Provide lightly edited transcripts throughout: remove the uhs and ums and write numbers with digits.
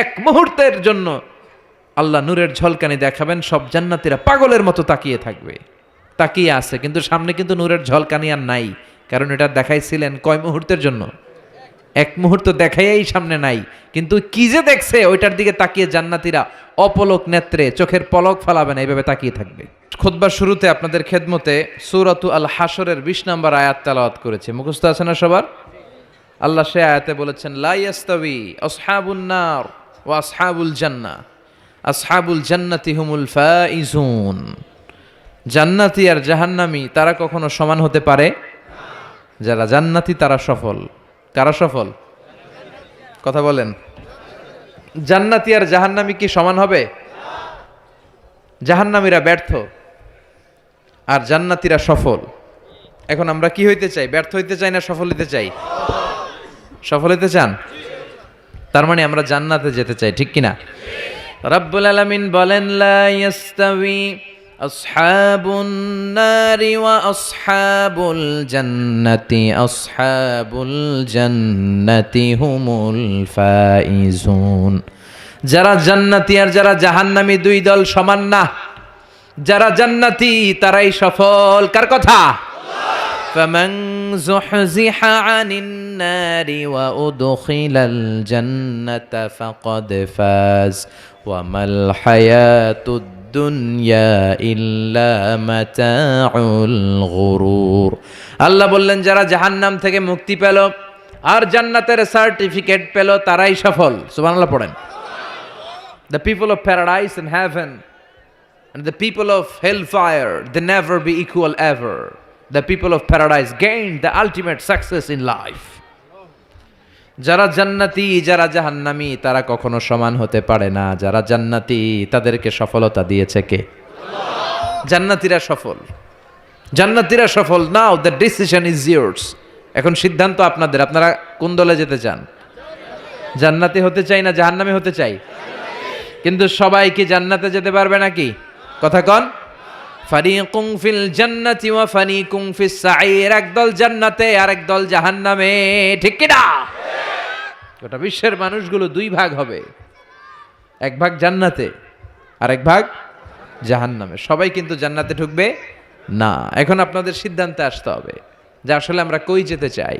এক মুহূর্তের জন্য আল্লাহ নূরের ঝলকানি দেখাবেন, সব জান্নাতীরা পাগলের মতো তাকিয়ে থাকবে, তাকিয়ে আছে, কিন্তু সামনে কিন্তু নূরের ঝলকানি আর নাই, কারণ এটা দেখাইছিলেন কয় মুহূর্তের জন্য? এক মুহূর্ত দেখাইয়াই সামনে নাই, কিন্তু কি যে দেখছে ওইটার দিকে তাকিয়ে জান্নাতীরা অপলক নেত্রে চোখের পলক ফালাবে না, এইভাবে তাকিয়ে থাকবে। খুতবার শুরুতে আপনাদের খেদমতে সূরাতু আল হাশরের 20 নম্বর আয়াত তেলাওয়াত করেছে, মুখস্থ আছে না সবার? আল্লাহ সে আয়াতে বলেছেন, লা ইয়াস্তাবি আসহাবুন নার ওয়া আসহাবুল জান্নাহ, আসহাবুল জান্নাতি হুমুল ফাইজুন। জান্নাতি আর জাহান্নামী তারা কখনো সমান হতে পারে? যারা জান্নাতি তারা সফল। কারা সফল? কথা বলেন। জান্নাতি আর জাহান্নামী কি সমান হবে? জাহান্নামীরা ব্যর্থ আর জান্নাতীরা সফল। এখন আমরা কি হইতে চাই? ব্যর্থ হইতে চাই না সফল হইতে চাই? সফল হইতে চান? তার মানে আমরা জান্নাতে যেতে চাই, ঠিক কিনা? রব্বুল আলামিন বলেন, লা ইয়াস্তাবি আসহাবুন নারি ওয়া আসহাবুল জান্নাতি, আসহাবুল জান্নাতি হুমুল ফাইজুন। যারা জান্নাতি আর যারা জাহান্নামী দুই দল সমান না। যারা জান্নাতি তারাই সফল। কার কথা? ফামান যুহজিহা আনিন নারি ওয়া উদখিলাল জান্নাতা ফাকাদ ফাজ ওয়া মাল হায়াতুদ দুনিয়া ইল্লা মাতাউল গুরুর। আল্লাহ বললেন, যারা জাহান্নাম থেকে মুক্তি পেল আর জান্নাতের সার্টিফিকেট পেল তারাই সফল। সুবহানাল্লাহ পড়েন। The people of paradise and heaven and the people of hellfire, they never be equal ever. The people of paradise gain the ultimate success in life. যারা জান্নাতি যারা জাহান্নামী তারা কখনো সমান হতে পারে না। যারা জান্নাতি তাদেরকে সফলতা দিয়েছে কে? জান্নাতীরা সফল। জান্নাতীরা সফল। নাও দ্য ডিসিশন ইজ ইয়ার্স। এখন সিদ্ধান্ত আপনাদের। আপনারা কোন দলে যেতে চান? জান্নাতি হতে চাই না জাহান্নামী হতে চাই? কিন্তু সবাই কি জান্নাতে যেতে পারবে নাকি? কথা কন। ফারিকুম ফিল জান্নাতি ওয়া ফারিকুম ফিস সাঈর। একদল জান্নাতে আর একদল জাহান্নামে, ঠিক কি না? গোটা বিশ্বের মানুষগুলো দুই ভাগ হবে, এক ভাগ জান্নাতে আর এক ভাগ জাহান্নামে। সবাই কিন্তু জান্নাতে ঢুকবে না। এখন আপনাদের সিদ্ধান্তে আসতে হবে যে আসলে আমরা কই যেতে চাই।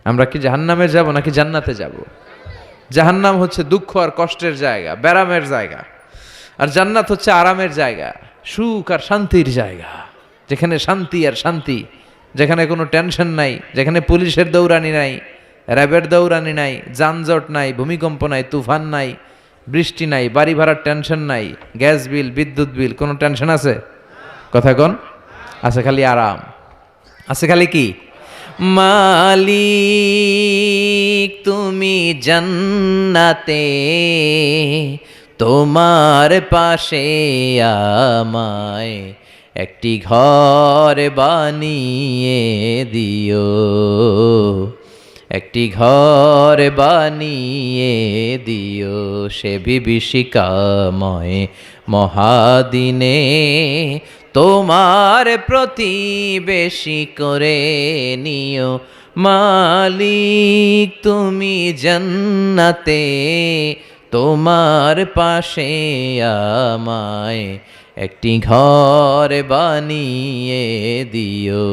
আমরা কি জাহান্নামে যাব নাকি জান্নাতে যাব? জাহান্নাম হচ্ছে দুঃখ আর কষ্টের জায়গা, ব্যারামের জায়গা, আর জান্নাত হচ্ছে আরামের জায়গা, সুখ আর শান্তির জায়গা, যেখানে শান্তি আর শান্তি, যেখানে কোনো টেনশন নাই, যেখানে পুলিশের দৌড়ানি নাই, র্যাবের দৌড়ানি নাই, যানজট নাই, ভূমিকম্প নাই, তুফান নাই, বৃষ্টি নাই, বাড়ি ভাড়ার টেনশন নাই, গ্যাস বিল, বিদ্যুৎ বিল, কোনো টেনশন আছে? কথা কন। আছে খালি আরাম, আছে খালি কি? মালিক তুমি জান্নাতে, তোমার পাশে আমায় একটি ঘর বানিয়ে দিও, একটি ঘর বানিয়ে দিও সে বিভীষিকাময় মহাদিনে, তোমার প্রতিবেশী করে নিও। মালিক তুমি জান্নাতে, তোমার পাশে আমায় একটি ঘর বানিয়ে দিও,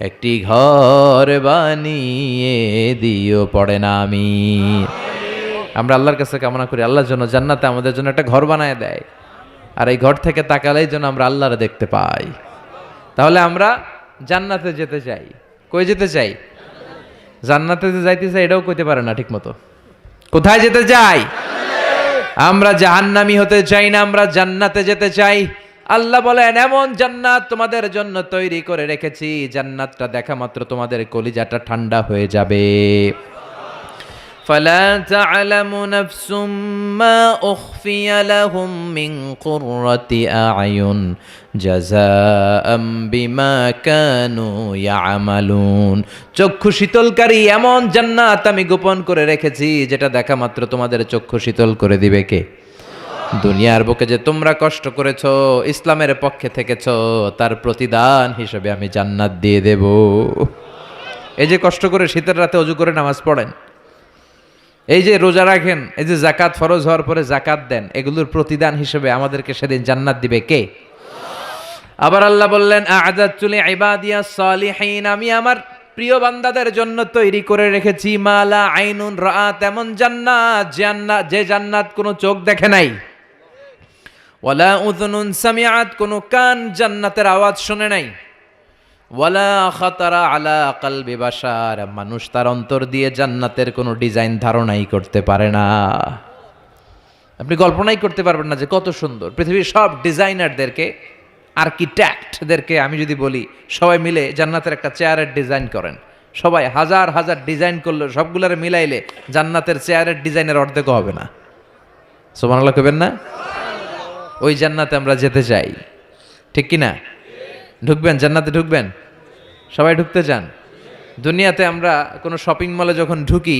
একটি ঘর বানিয়ে দিও। পড়ে না আমি? আমরা আল্লাহর কাছে কামনা করি আল্লাহর জন্য জান্নাতে আমাদের জন্য একটা ঘর বানায় দেয়, আর এই ঘর থেকে তাকালেই যেন আমরা আল্লাহরে দেখতে পাই। তাহলে আমরা জান্নাতে যেতে চাই। কই যেতে চাই? জান্নাতে যে যাইতে চাই এটাও কইতে পারে না ঠিক মতো। কোথায় যেতে চাই? আমরা জাহান্নামী হতে চাই না, আমরা জান্নাতে যেতে চাই। আল্লাহ বলেন, এমন জান্নাত তোমাদের জন্য তৈরি করে রেখেছি, জান্নাতটা দেখা মাত্র তোমাদের কলিজাটা ঠান্ডা হয়ে যাবে। فلا تعلم نفس ما أخفي لهم من قرة أعين جزاء بما كانوا يعملون। চক্ষু শীতলকারী এমন জান্নাত আমি গোপন করে রেখেছি, যেটা দেখা মাত্র তোমাদের চক্ষু শীতল করে দিবে কে? দুনিয়ার বুকে যে তোমরা কষ্ট করেছো, ইসলামের পক্ষে থেকেছো, তার প্রতিদান হিসেবে আমি জান্নাত দিয়ে দেব। এই যে কষ্ট করে শীতের রাতে ওযু করে নামাজ পড়েন, এই যে রোজা রাখেন, এই যে যাকাত ফরজ হওয়ার পরে যাকাত দেন, এগুলোর প্রতিদান হিসেবে আমাদেরকে সেদিন জান্নাত দিবে কে? আবার আল্লাহ বললেন আ'আদাতু লিইবাদিয়াস সালিহিন, আমি আমার প্রিয় বান্দাদের জন্য তৈরি করে রেখেছি মালা আইনুন রাআত, এমন জান্নাত, যে জান্নাত কোনো চোখ দেখে নাই, ওয়ালা উযুনুন সামিআত, কোনো কান জান্নাতের আওয়াজ শুনে নাই, ওয়ালা খাতারা আলা কলবি বাশার, মানুষ তার অন্তর দিয়ে জান্নাতের কোনো ডিজাইন ধারণাই করতে পারে না। আপনি কল্পনাই করতে পারবেন না যে কত সুন্দর। পৃথিবীর সব ডিজাইনারদেরকে, আর্কিটেক্টদেরকে আমি যদি বলি সবাই মিলে জান্নাতের একটা চেয়ারের ডিজাইন করেন, সবাই হাজার হাজার ডিজাইন করলে সবগুলোরে মিলাইলে জান্নাতের চেয়ারের ডিজাইনের অর্ধেকও হবে না। সুবহানাল্লাহ কইবেন না? ওই জান্নাতে আমরা যেতে চাই, ঠিক কি না? ঢুকবেন জান্নাতে? ঢুকবেন? সবাই ঢুকতে চান? দুনিয়াতে আমরা কোনো শপিং মলে যখন ঢুকি,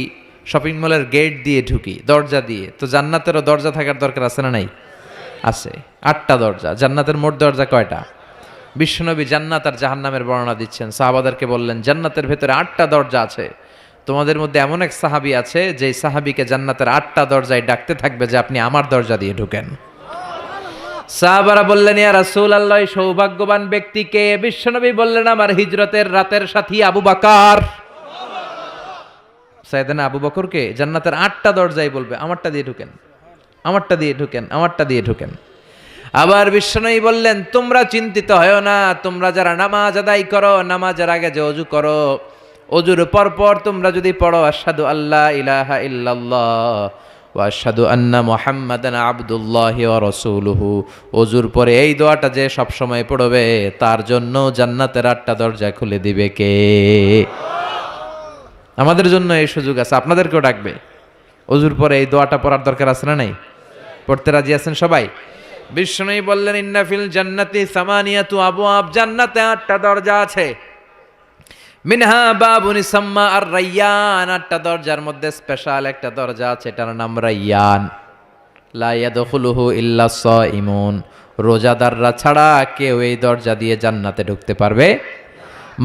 শপিং মলের গেট দিয়ে ঢুকি, দরজা দিয়ে। তো জান্নাতেরও দরজা থাকার দরকার আছে না নাই? আছে। 8টা দরজা। জান্নাতের মোট দরজা কয়টা? বিশ্বনবী জান্নাত আর জাহান্নামের বর্ণনা দিচ্ছেন, সাহাবাদেরকে বললেন জান্নাতের ভেতরে 8টা দরজা আছে। তোমাদের মধ্যে এমন এক সাহাবী আছে যে সাহাবীকে জান্নাতের 8টা দরজায় ডাকতে থাকবে যে আপনি আমার দরজা দিয়ে ঢুকেন। সাহাবারা বললেন ইয়া রাসূলুল্লাহ, সৌভাগ্যবান ব্যক্তিকে? বিশ্বনবী বললেন আমার হিজরতের রাতের সাথী আবু বকর। সাইয়েদনা আবু বকরকে জান্নাতের 8টা দরজায় বলবে আমারটা দিয়ে ঢুকেন, আমারটা দিয়ে ঢুকেন, আমারটা দিয়ে ঢুকেন। আবার বিশ্বনবী বললেন তোমরা চিন্তিত হয়ো না, তোমরা যারা নামাজ আদায় করো, নামাজের আগে যে ওযু করো, ওযুর পর তোমরা যদি পড়ো আশহাদু আল্লা ইলাহা ইল্লাল্লাহ ওয়া আশহাদু আন্না মুহাম্মাদান আবদুল্লাহি ওয়া রাসূলুহু, ওযুর পরে এই দোয়াটা যে সব সময় পড়বে তার জন্য জান্নাতের 8টা দরজা খুলে দিবে কে? আমাদের জন্য এই সুযোগ আছে, আপনাদেরকেও ডাকবে। ওযুর পরে এই দোয়াটা পড়ার দরকার আছে না নাই? পড়তে রাজি আছেন সবাই? বিষ্ণুই বললেন ইন্না ফিল জান্নাতি সামানিয়াতু আবওয়াব, জান্নাতে 8টা দরজা আছে। মিনহা বাবুন ইসাম্মা আর রায়্যান, 8টা দরজার মধ্যে স্পেশাল একটা দরজা আছে, এটার নাম রায়্যান। লা ইয়াদখুলুহু ইল্লা সাইমুন, রোজাদাররা ছাড়া কেউ এই দরজা দিয়ে জান্নাতে ঢুকতে পারবে।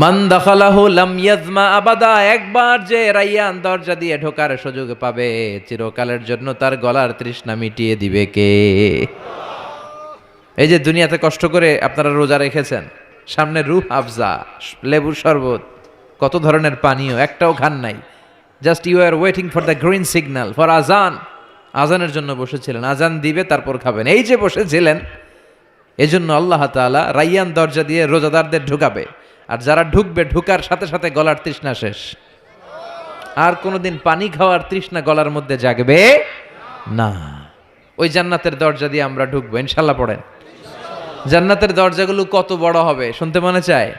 মান দাখালাহু লাম ইয়াজমা আবাদা, একবার যে রায়্যান দরজা দিয়ে ঢোকার সুযোগ পাবে চিরকালের জন্য তার গলার তৃষ্ণা মিটিয়ে দিবে কে? এই যে দুনিয়াতে কষ্ট করে আপনারা রোজা রেখেছেন, সামনে রূহ আফজা, লেবুর শরবত, কত ধরনের পানীয়, একটাও খান নাই। Just you are waiting for the green signal for আজান, আজানের জন্য বসেছিলেন, আজান দিবে তারপর খাবেন, এই যে বসেছিলেন। এজন্য আল্লাহ তাআলা রায়্যান দরজা দিয়ে রোজাদারদের ঢুকাবে, আর যারা ঢুকবে ঢুকার সাথে সাথে গলার তৃষ্ণা শেষ, আর কোনোদিন পানি খাওয়ার তৃষ্ণা গলার মধ্যে জাগবে না। ওই জান্নাতের দরজা দিয়ে আমরা ঢুকবো ইনশাল্লাহ। পড়েন জান্নাতের দরজাগুলো কত বড় হবে শুনতে মনে চায়?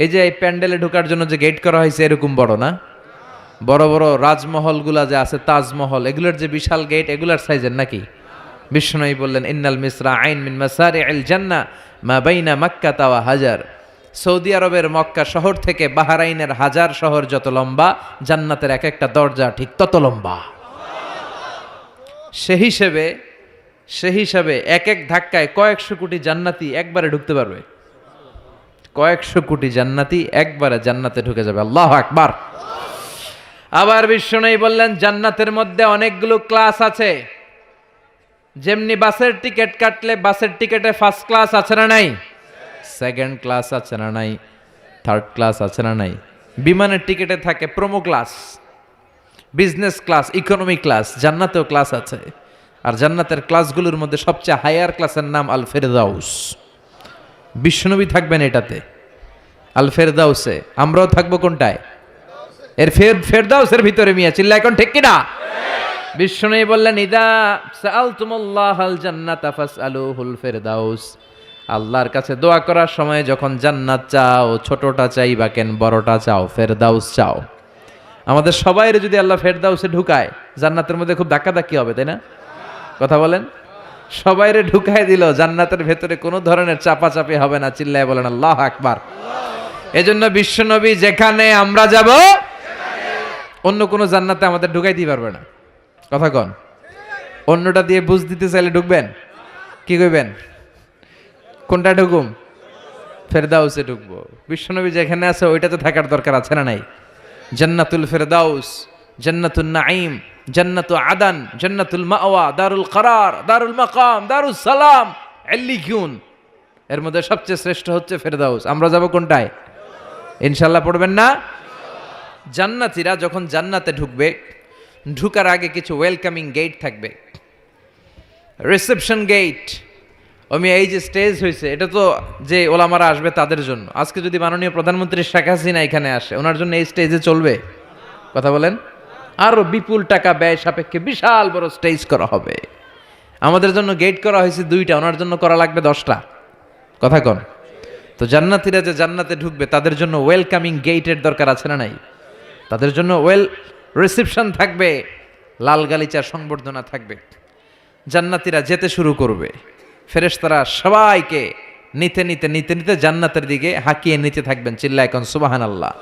এই যে এই প্যান্ডেলে ঢোকার জন্য যে গেট করা হয়েছে এরকম বড় না? বড় বড় রাজমহলগুলা যে আছে, তাজমহল, এগুলোর যে বিশাল গেট, এগুলার সাইজের নাকি? বিষ্ণুই বললেন ইন্নাল মিসরা আইন মিন মাসারিল জান্নাহ মা বাইনা মাক্কা ওয়া হাজার, সৌদি আরবের মক্কা শহর থেকে বাহরাইনের হাজার শহর যত লম্বা, জান্নাতের এক একটা দরজা ঠিক তত লম্বা। সে হিসাবে এক এক ধাক্কায় কয়েকশো কোটি জান্নাতি একবারে ঢুকতে পারবে। কয়েকশো কোটি জান্নাতি একবারে জান্নাতে ঢুকে যাবে। আল্লাহু আকবার। আবার বিষ্ণুই বললেন জান্নাতের মধ্যে অনেকগুলো ক্লাস আছে। যেমনি বাসের টিকিট কাটলে বাসের টিকিটে ফার্স্ট ক্লাস আছে না নাই, সেকেন্ড ক্লাস আছে না নাই, থার্ড ক্লাস আছে না নাই, বিমানের টিকিটে থাকে promo class, business class, economy class, জান্নাতেও ক্লাস আছে। আর জান্নাতের ক্লাসগুলোর মধ্যে সবচেয়ে হায়ার ক্লাসের নাম আল ফেরদাউস। বিশ্বনবী থাকবেন এটাতে, আল ফেরদাউসে। আমরাও থাকবো কোনটায়? এর ফেরদাউসের ভিতরে। মিয়া চিল্লা এখন ঠিক কিনা? বিশ্বনবী বললেন ইদা সাআলতুমুল্লাহ আল জান্নাতা ফাসআলুহুল ফেরদাউস, আল্লাহর কাছে দোয়া করার সময় যখন জান্নাত চাও, ছোটটা চাইবা কেন, বড়টা চাও, ফেরদাউস চাও। আমাদের সবাইরে যদি আল্লাহ ফেরদাউসে ঢুকায়, জান্নাতের মধ্যে খুব ধাক্কাধাক্কি হবে, তাই না? কথা বলেন। সবাইরে ঢুকায় দিল, জান্নাতের ভেতরে কোনো ধরনের চাপাচাপি হবে না। চিল্লায় বলেন আল্লাহু আকবার। এজন্য বিশ্বনবী যেখানে আমরা যাব, অন্য কোনো জান্নাতে আমাদের ঢুকাইতে পারবে না। কথা কন। অন্যটা দিয়ে বুঝ দিতে চাইলে ঢুকবেন, কি কইবেন? কোনটা ঢুকুম? ফেরদাউসে ঢুকবো। বিশ্বনবী যেখানে আছে ওইটাতে থাকার দরকার আছে না নাই? জান্নাতুল ফেরদাউস, জান্নাতুন নাঈম, জান্নাতু আদান, জান্নাতুল মাওয়া, দারুল করার, দারুল মাকাম, দারুস সালাম, এল্লিকুন। এর মধ্যে সবচেয়ে শ্রেষ্ঠ হচ্ছে ফেরদাউস। আমরা যাব কোনটায়? ইনশাল্লাহ পড়বেন না? জান্নাতীরা যখন জান্নাতে ঢুকবে, ঢুকার আগে কিছু ওয়েলকামিং গেট থাকবে, রিসেপশন গেট। এই যে স্টেজ হয়েছে, এটা তো যে ওলামারা আসবে তাদের জন্য। আজকে যদি মাননীয় প্রধানমন্ত্রী শেখ হাসিনা এখানে আসে, ওনার জন্য এই স্টেজে চলবে? কথা বলেন। আরো বিপুল টাকা ব্যয় সাপেক্ষে বিশাল বড় স্টেজ করা হবে। আমাদের জন্য গেট করা হয়েছে 2টা, ওনার জন্য করা লাগবে 10টা। কথা কন। তো জান্নাতীরা যে জান্নাতে ঢুকবে তাদের জন্য ওয়েলকামিং গেটের দরকার আছে না নাই? তাদের জন্য রিসেপশন থাকবে, লাল গালিচার সংবর্ধনা থাকবে। জান্নাতীরা যেতে শুরু করবে, ফেরেশতারা সবাইকে নিতে নিতে নিতে নিতে জান্নাতের দিকে হাঁকিয়ে নিতে থাকবেন। চিল্লায় কোন সুবহানাল্লাহ।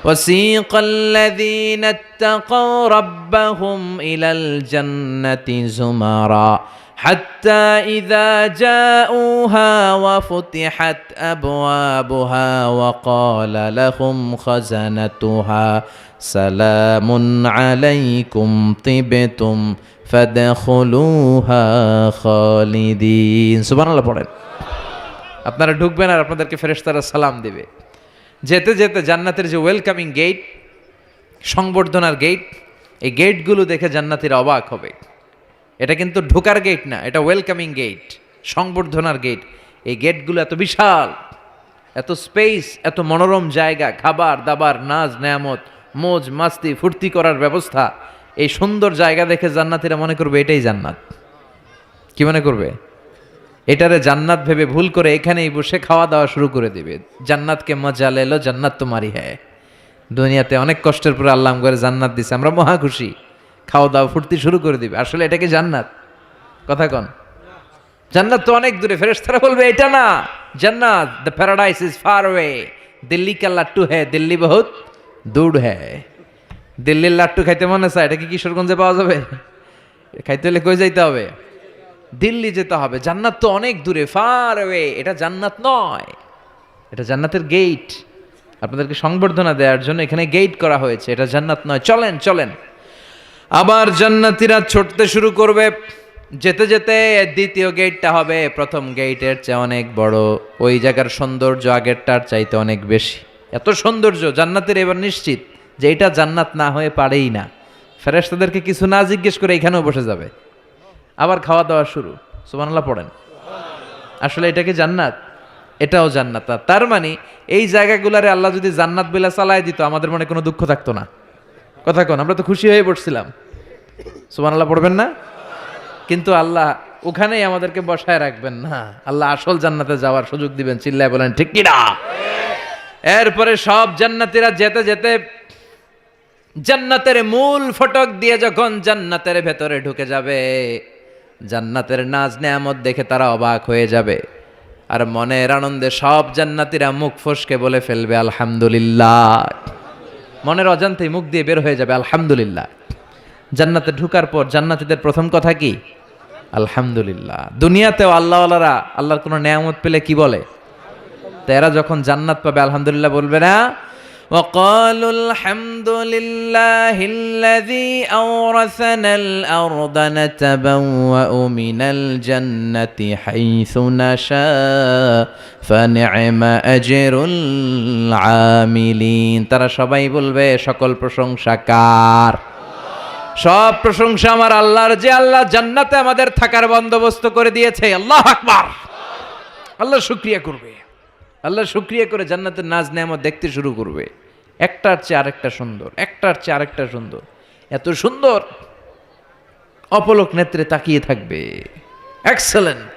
وسيق الذين اتقوا ربهم إلى الجنة زمرا حتى إذا جاءوها وفتحت أبوابها وقال لهم خزنتها سلام عليكم طبتم فادخلوها خالدين। সুবহানাল্লাহ পড়েন। আপনারা ঢুকবেন আর আপনাদেরকে ফেরেশতারা সালাম দিবে। যেতে যেতে জান্নাতের যে ওয়েলকামিং গেট, সংবর্ধনার গেট, এই গেটগুলো দেখে জান্নাতীরা অবাক হবে। এটা কিন্তু ঢোকার গেট না, এটা ওয়েলকামিং গেট, সংবর্ধনার গেট। এই গেটগুলো এত বিশাল, এত স্পেস, এত মনোরম জায়গা, খাবার দাবার, নাজ নেয়ামত, মোজ মাস্তি, ফুর্তি করার ব্যবস্থা। এই সুন্দর জায়গা দেখে জান্নাতীরা মনে করবে এটাই জান্নাত। কি মনে করবে? এটারে জান্নাত ভেবে ভুল করে এখানেই বসে খাওয়া দাওয়া শুরু করে দিবে। জান্নাতকে মজা লেলো, জান্নাত তোমারই হ্যায়। দুনিয়াতে অনেক কষ্টের পরে আল্লাহ করে জান্নাত দিছে, আমরা মহা খুশি, খাওয়া দাওয়া ফুর্তি শুরু করে দিবে। আসলে এটা কি জান্নাত? কথা কন। জান্নাত তো অনেক দূরে। ফেরেশতারা বলবে এটা না, জান্নাত, the paradise is far way, Delhi কা লাট্টু হ্যায়, দিল্লি বহুত দূর হ্যায়। দিল্লির লাট্টু খাইতে মনে চায়, এটা কি কিশোরগঞ্জে পাওয়া যাবে? খাইতে হলে কই যাইতে হবে? দিল্লি যেতে হবে। জান্নাত তো অনেক দূরে, ফার ওয়ে। এটা জান্নাত নয়, এটা জান্নাতের গেট। আপনাদেরকে সংবর্ধনা দেওয়ার জন্য এখানে গেট করা হয়েছে, এটা জান্নাত নয়। চলেন চলেন। আবার জান্নাতীরা ছুটতে শুরু করবে। যেতে যেতে দ্বিতীয় গেটটা হবে প্রথম গেটের চেয়ে অনেক বড়। ওই জায়গার সৌন্দর্য আগেরটার চাইতে অনেক বেশি। এত সৌন্দর্য জান্নাতের এবার নিশ্চিত যে এটা জান্নাত না হয়ে পারেই না। ফেরেশতাদেরকে কিছু না জিজ্ঞেস করে এখানেও বসে যাবে। আবার খাওয়া দাওয়া শুরু। সুবহানাল্লাহ পড়েন। আসলে এটা কি জান্নাত? এটাও জান্নাত। তার মানে এই জায়গাগুলারে আল্লাহ যদি জান্নাত বলে চালায় দিত, আমাদের মনে কোনো দুঃখ থাকতো না। কথা কোন, আমরা তো খুশি হয়ে পড়ছিলাম। সুবহানাল্লাহ পড়বেন না? কিন্তু আল্লাহ ওখানেই আমাদেরকে বসায় রাখবেন না, আল্লাহ আসল জান্নাতে যাওয়ার সুযোগ দিবেন। চিল্লায় বলেন ঠিক কি না? এরপরে সব জান্নাতীরা যেতে যেতে জান্নাতের মূল ফটক দিয়ে যখন জান্নাতের ভেতরে ঢুকে যাবে, জান্নাতের নাজ নেয়ামত দেখে তারা অবাক হয়ে যাবে। আর মনের আনন্দে সব জান্নাতীরা মুখ ফসকে বলে ফেলবে আলহামদুলিল্লাহ। মনের অজান্তেই মুখ দিয়ে বের হয়ে যাবে আলহামদুলিল্লাহ। জান্নাতে ঢুকার পর জান্নাতীদের প্রথম কথা কি? আলহামদুলিল্লাহ। দুনিয়াতেও আল্লাহওয়ালারা আল্লাহর কোনো নেয়ামত পেলে কি বলে? তো এরা যখন জান্নাত পাবে আলহামদুলিল্লাহ বলবে না? وقالوا الحمد لله الذي أورثنا الأرض نتبوأ من الجنة حيث نشاء فنعم أجر العاملين। তারা সবাই বলবে সকল প্রশংসা কার? সব প্রশংসা আমার আল্লাহর, যে আল্লাহ জান্নাতে আমাদের থাকার বন্দোবস্ত করে দিয়েছে। আল্লাহু আকবার। আল্লাহ শুকরিয়া করবে। আল্লাহ শুকরিয়া করে জান্নাতের নাজ নেয়ামত দেখতে শুরু করবে। একটার চেয়ে আরেকটা সুন্দর, একটার চেয়ে আরেকটা সুন্দর। এত সুন্দর অপলক নেত্রে তাকিয়ে থাকবে। এক্সেলেন্ট,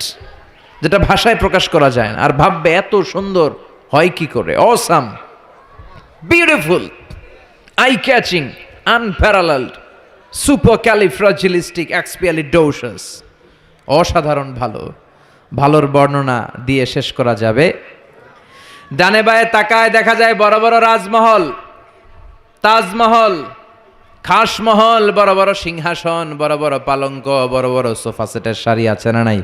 যেটা ভাষায় প্রকাশ করা যায় না। আর ভাববে এত সুন্দর হয় কি করে? Awesome, beautiful, eye catching, unparalleled, supercalifragilisticexpialidocious. অসাধারণ ভালো। ভালোর বর্ণনা দিয়ে শেষ করা যাবে। ডানে বায়ে তাকায় দেখা যায় বড় বড় রাজমহল, তাজমহল, খাস মহল, বড় বড় সিংহাসন, বড় বড় পালঙ্ক, বড় বড় সোফা সেটের সারি আছে না নাই?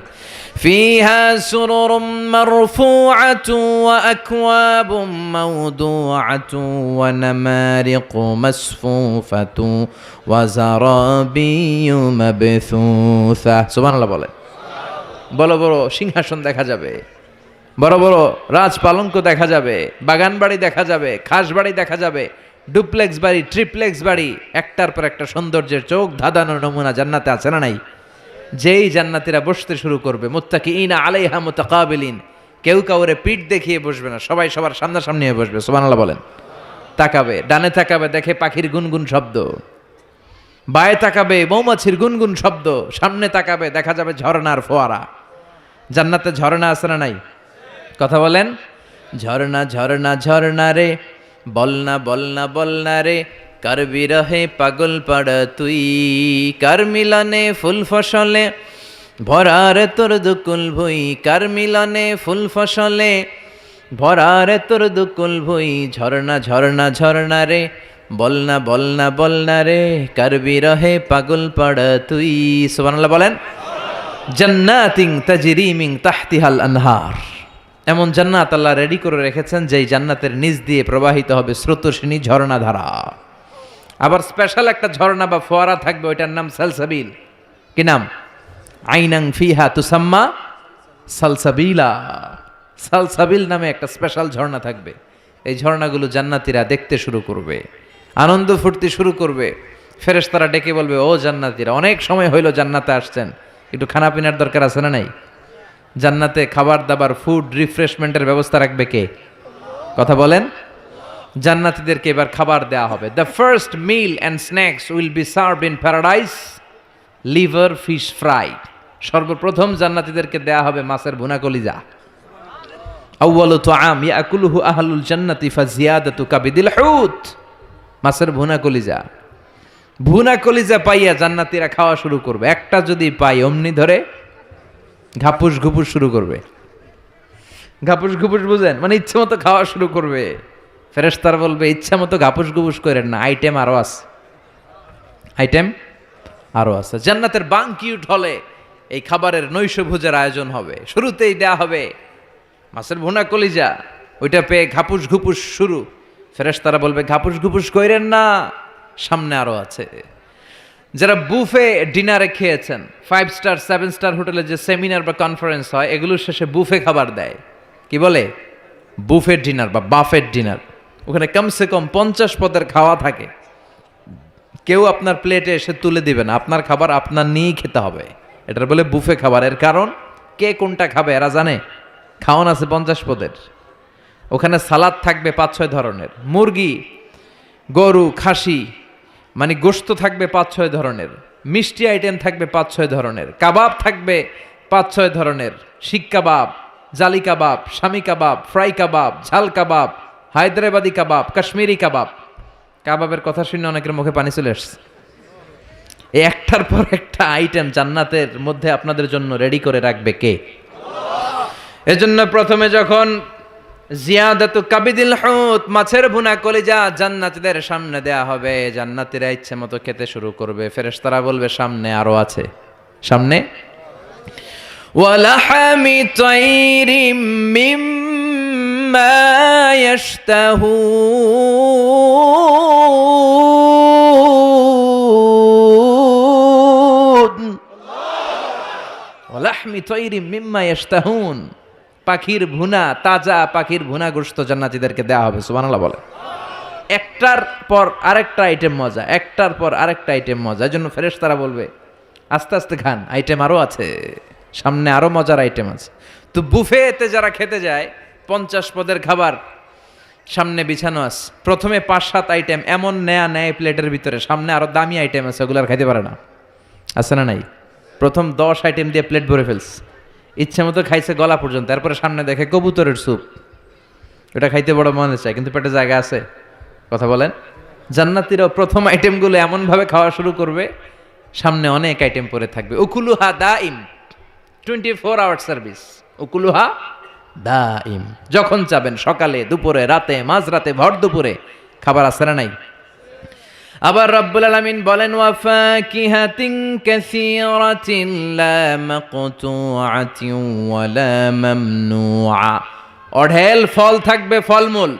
ফিহা সুরুরুম মারফুআতু ওয়া আকওয়াবুম মাওদুআতু ওয়া নামারিকু মাসফুফাতু ওয়া যারাবিয়্যু মাবথুসা। সুবহানাল্লাহ বলে। বড় বড় সিংহাসন দেখা যাবে, বড় বড় রাজ পালঙ্ক দেখা যাবে, বাগান বাড়ি দেখা যাবে, খাস বাড়ি দেখা যাবে, ডুপ্লেক্স বাড়ি, ট্রিপ্লেক্স বাড়ি, একটার পর একটা সৌন্দর্যের চোখ ধাঁধানোর নমুনা জান্নাতে আছে না নাই? যেই জান্নাতীরা বসতে শুরু করবে, মুত্তাকিইনা আলাইহা মুতাকাবিলিন, কেউ কাউরে পিঠ দেখিয়ে বসবে না, সবাই সবার সামনাসামনি হয়ে বসবে। সুবহানাল্লাহ বলেন। তাকাবে, ডানে তাকাবে, দেখে পাখির গুনগুন শব্দ, বায়ে তাকাবে মৌমাছির গুনগুন শব্দ, সামনে তাকাবে দেখা যাবে ঝর্ণার ফোয়ারা। জান্নাতে ঝর্ণা আছে না নাই? কথা বলেন। ঝর্ণা ঝর্ণা ঝর্ণা রে, বলনা বলনা বলনা রে, কার বিরহে পাগল পাড়া তুই, কার মিলনে ফুল ফসলে ভরা রে তোর দুকুল ভুই, কার মিলনে ফুল ফসলে ভরা রে তোর দুকুল ভুই। ঝর্ণা ঝর্ণা ঝর্ণা রে, বলনা বলনা বলনা রে, কার বিরহে পাগল পাড়া তুই। সুবহানাল্লাহ বলেন। জান্নাতিন তাজরি মিন তাহতিহাল আনহার, এমন জান্নাত আল্লাহ রেডি করে রেখেছেন যেই জান্নাতের নিচ দিয়ে প্রবাহিত হবে স্রোতস্বিনী ঝর্ণা ধারা। আবার স্পেশাল একটা ঝর্ণা বা ফোয়ারা থাকবে, ওইটার নাম সালসাবিল। কি নাম? আইনাং ফিহা তুসাম্মা সালসাবিলা। সালসাবিল নামে একটা স্পেশাল ঝর্ণা থাকবে। এই ঝর্ণাগুলো জান্নাতীরা দেখতে শুরু করবে, আনন্দ ফুর্তি শুরু করবে। ফেরেশতারা ডেকে বলবে, ও জান্নাতীরা, অনেক সময় হইলো জান্নাতে আসছেন, একটু খানা পিনার দরকার আছে না নাই? জান্নাতে খাবার দাবার, ফুড রিফ্রেশমেন্টের ব্যবস্থা রাখবে কে? কথা বলেন। জান্নাতীদেরকে এবার খাবার দেওয়া হবে। The first mill and snacks will be served in paradise liver fish fry. সর্বপ্রথম জান্নাতীদেরকে দেয়া হবে মাছের ভুনা কলিজা। আউয়ালু তুআম ইয়াকুলুহু আহলুল জান্নাতি ফাজিয়াদাতু কাবিদিল হুত। মাছের ভুনা কলিজা, ভুনা কলিজা পাইয়া জান্নাতীরা খাওয়া শুরু করবে। একটা যদি পাই অমনি ধরে ঘাপুস ঘুপুস শুরু করবে। ঘাপুস ঘুপুস বুঝেন? মানে ইচ্ছে মতো খাওয়া শুরু করবে। ফেরেশতারা বলবে, ইচ্ছা মতো ঘাপুস ঘুপুস করেন না, আইটেম আরো আছে, আইটেম আরো আছে। জান্নাতের বানকিউট হলে এই খাবারের নৈশভোজের আয়োজন হবে। শুরুতেই দেয়া হবে মাছের ভুনা কলিজা, ওইটা পেয়ে ঘাপুস ঘুপুস শুরু। ফেরেশতারা বলবে, ঘাপুস ঘুপুস কইরেন না, সামনে আরো আছে। যারা বুফে ডিনারে খেয়েছেন, 5 স্টার 7 স্টার হোটেলে যে সেমিনার বা কনফারেন্স হয়, এগুলোর শেষে বুফে খাবার দেয়। কি বলে? বুফেট ডিনার বা বাফেট ডিনার। ওখানে কমসে কম 50 পদের খাওয়া থাকে। কেউ আপনার প্লেটে এসে তুলে দিবে না, আপনার খাবার আপনার নিয়েই খেতে হবে। এটার বলে বুফে খাবার। এর কারণ, কে কোনটা খাবে এরা জানে। খাওয়ান আছে 50 পদের। ওখানে সালাদ থাকবে 5-6 ধরনের, মুরগি, গরু, খাসি, মানে গোশত থাকবে 5-6 ধরনের, মিষ্টি আইটেম থাকবে 5-6 ধরনের, কাবাব থাকবে 5-6 ধরনের, শিক কাবাব, জালি কাবাব, শামি কাবাব, ফ্রাই কাবাব, ঝাল কাবাব, হায়দ্রাবাদি কাবাব, কাশ্মীরি কাবাব। কাবাবের কথা শুনে অনেকের মুখে পানি চলে আসছে। এই একটার পর একটা আইটেম জান্নাতের মধ্যে আপনাদের জন্য রেডি করে রাখবে কে? এজন্য প্রথমে যখন জিয়াদাতু কাবিদিল হুত, মাছের ভুনা কলিজা জান্নাতীদের সামনে দেয়া হবে, জান্নাতীরা ইচ্ছে মতো খেতে শুরু করবে। ফেরেশতারা বলবে, সামনে আরো আছে, সামনে। ওয়ালাহামি তাইরিম মিম্মা ইয়াশতাহুন, ওয়ালাহমি তাইরিম মিম্মা ইয়াশতাহুন, পাখির ভুনা, তাজা পাখির ভুনা গোশত জান্নাতীদেরকে দেওয়া হবে। সুবহানাল্লাহ বলে। একটার পর আরেকটা আইটেম মজা, একটার পর আরেকটা আইটেম মজা। এই জন্য ফেরেশতারা বলবে, আস্তে আস্তে খান, আইটেম আরো আছে, সামনে আরো মজার আইটেম আছে। তো বুফেতে যারা খেতে যায়, 50 পদের খাবার সামনে বিছানো আছে। প্রথমে 5-7 আইটেম এমন নেয়া নেয় প্লেটের ভিতরে, সামনে আরো দামি আইটেম আছে, ওগুলো আর খাইতে পারে না। আছে না নাই? প্রথম 10 আইটেম দিয়ে প্লেট ভরে ফেলছে, ইচ্ছে মতো খাইছে গলা পর্যন্ত। তারপরে সামনে দেখে কবুতরের স্যুপ, ওটা খাইতে বড় মনে চায়, কিন্তু পেটে জায়গা আছে। কথা বলেন। জান্নাতীরাও প্রথম আইটেমগুলো এমনভাবে খাওয়া শুরু করবে, সামনে অনেক আইটেম পরে থাকবে। উকুলুহা দাইম, 24 আওয়ার সার্ভিস। উকুলুহা দাইম, যখন চাবেন, সকালে, দুপুরে, রাতে, মাঝরাতে, ভর দুপুরে খাবার আছে না নাই? আবার রব্বুল আলামিন বলেন ওয়া ফাকিহাতিন কাসীরাতিন লা মাকতুআতিন ওয়া লা মামনুআ, অঢেল ফল থাকবে, ফলমূল,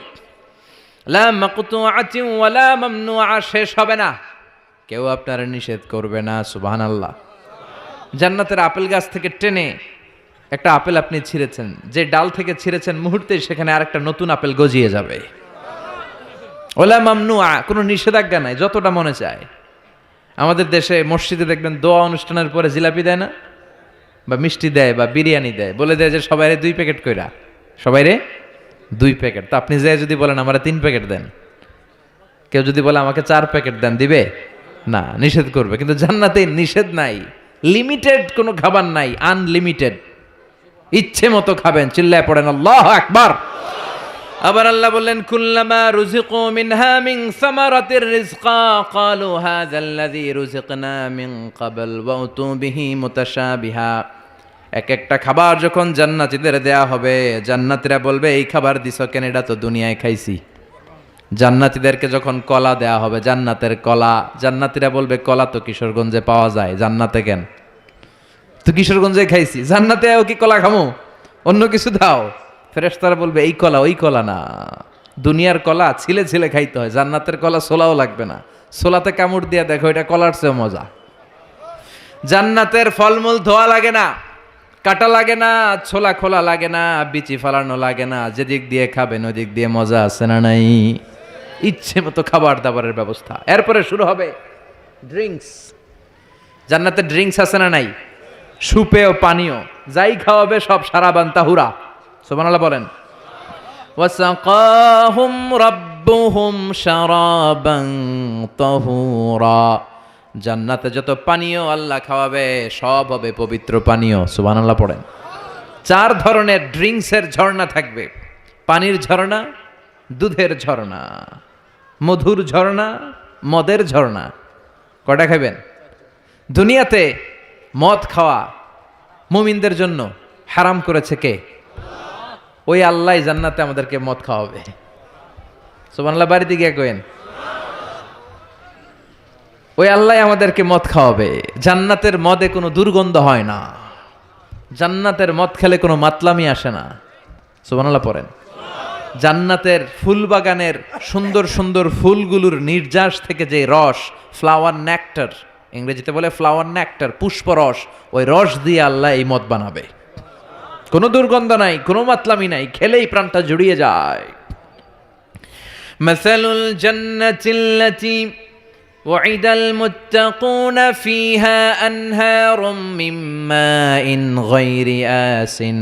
লা মাকতুআতিন ওয়া লা মামনুআ, শেষ হবে না, কেউ আপনারা নিষেধ করবে না। সুবহানাল্লাহ। জান্নাতের আপেল গাছ থেকে টেনে একটা আপেল আপনি ছিঁড়েছেন, যে ডাল থেকে ছিঁড়েছেন মুহূর্তেই সেখানে আরেকটা নতুন আপেল গজিয়ে যাবে। ওলা মামনুআ, কোনো নিষেধাজ্ঞা নাই, যতটা মনে চায়। আমাদের দেশে মসজিদে দেখবেন দোয়া অনুষ্ঠানের পরে জিলাপি দেয় না, বা মিষ্টি দেয়, বা বিরিয়ানি দেয়, বলে দেয় যে সবাইরে 2 প্যাকেট কইরা, সবাইরে 2 প্যাকেট। তো আপনি যে যদি বলেন আমারে 3 প্যাকেট দেন, কেউ যদি বলে আমাকে 4 প্যাকেট দেন, দিবে না, নিষেধ করবে। কিন্তু জান্নাতে নিষেধ নাই, লিমিটেড কোনো খাবার নাই, আনলিমিটেড, ইচ্ছে মতো খাবেন। চিল্লায় পড়েন আল্লাহু আকবার। আবার আল্লাহ বললেন কুল্লামা রুজিকু মিনহা মিন সামারাতির রিজকা ক্বালু হাযাল্লাযী রুজিকনা মিন ক্বাবল ওয়া উতু বিহি মুতাশাবিহা। এক একটা খাবার যখন জান্নাতীদের দেয়া হবে, জান্নাতীরা বলবে এই খাবার দিছো কেন, এটা তো দুনিয়ায় খাইছি। জান্নাতীদেরকে যখন কলা দেয়া হবে, জান্নাতের কলা, জান্নাতীরা বলবে কলা তো কিশোরগঞ্জে পাওয়া যায়, জান্নাতে কেন, তো কিশোরগঞ্জে খাইছি, জান্নাতেও কি কলা খামো, অন্য কিছু দাও। ফেরেশতারা বলবে এই কলা ওই কলা না, দুনিয়ার কলা ছিলে ছিলে খাইতে হয়, জান্নাতের কলা ছোলাও লাগবে না, ছোলাতে কামড় দিয়া দেখো এটা কলার চেয়ে মজা। জান্নাতের ফলমূল ধোয়া লাগে না, কাটা লাগে না, ছোলা খোলা লাগে না, বিচি ফালানো লাগে না, যেদিক দিয়ে খাবেন ওদিক দিয়ে মজা আছে না নাই, ইচ্ছে মতো খাবার দাবারের ব্যবস্থা। এরপরে শুরু হবে ড্রিঙ্কস। জান্নাতে ড্রিঙ্কস আছে না নাই, সুপেয় পানীয়, যাই খাওয়াবে সব সারাবান তাহুরা। সুবহানাল্লাহ বলেন। ওয়াসাকাহুম রাব্বুহুম শারাবান তাহুরা, জান্নাতে যত পানীয় আল্লাহ খাওয়াবে সব হবে পবিত্র পানীয়। সুবহানাল্লাহ পড়েন। 4 ধরনের ড্রিঙ্কসের ঝর্ণা থাকবে, পানির ঝর্ণা, দুধের ঝর্ণা, মধুর ঝর্ণা, মদের ঝর্ণা। কয়টা খাবেন? দুনিয়াতে মদ খাওয়া মুমিনদের জন্য হারাম করেছে কে? ওই আল্লাহ জান্নাতে আমাদেরকে মদ খাওয়াবে। সুবহানাল্লাহ, বাড়িতে গিয়ে কইেন ওই আল্লাহ আমাদেরকে মদ খাওয়াবে। জান্নাতের মদে কোনো দুর্গন্ধ হয় না, জান্নাতের মদ খেলে কোনো মাতলামি আসে না। সুবহানাল্লাহ পড়েন। জান্নাতের ফুল বাগানের সুন্দর সুন্দর ফুলগুলোর নির্যাস থেকে যে রস, ফ্লাওয়ার নেক্টার, ইংরেজিতে বলে ফ্লাওয়ার নেক্টার, পুষ্পরস, ওই রস দিয়ে আল্লাহ এই মদ বানাবে। কোনো দুর্গন্ধ নাই, কোনো মাতলামি নাই, খেলেই প্রাণটা জুড়িয়ে যায়। মাসালুল জান্নাতিল্লাতী ওয়াইদাল মুত্তাকুনা ফিহা আনহারুম মিন মাইন গায়রি আসিন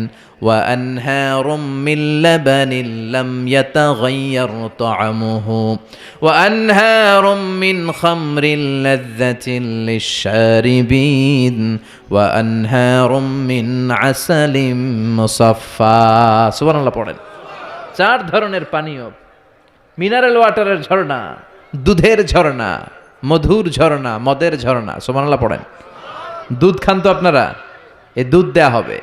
ওয়া আনহারুম মিন লাবানিন লাম ইয়াতাগায়্যার তা'আমুহু ওয়া আনহারুম মিন খামরিন লাযযাতিন লিশ-শারিবিন ওয়া আনহারুম মিন আসালিম মুসাফফা। সুবহানাল্লাহ পড়েন। 4 ধরনের পানীয়, মিনারেল ওয়াটারের ঝর্ণা, দুধের ঝর্ণা, মধুর ঝর্ণা, মদের ঝর্ণা। সুবহানাল্লাহ পড়েন। দুধ খান তো আপনারা, এই দুধ দেয়া হবে।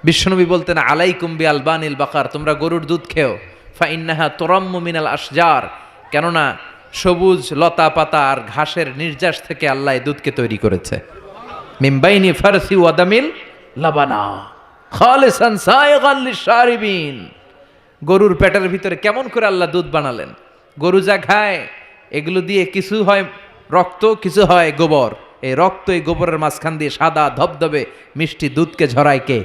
বিশ্বনবী বলতেন আলাইকুম বি আলবানিল বাকার, তোমরা গরুর দুধ খেও, ফা ইন্নাহা তুরাম্মু মিনাল আশজার, কেননা সবুজ লতা পাতা আর ঘাসের নির্যাস থেকে আল্লাহ এই দুধকে তৈরি করেছে। মিন বাইনি ফারসি ওয়া দামিল লাবানা খালিসান সায়গান লিশ-শারিবিন। গরুর পেটের ভিতরে কেমন করে আল্লাহ দুধ বানালেন? গরু যা খায় এগুলো দিয়ে কিছু হয় রক্ত, কিছু হয় গোবর। এই রক্ত এই গোবরের মাঝখান দিয়ে সাদা ধবধবে মিষ্টি দুধকে ঝরায় কে?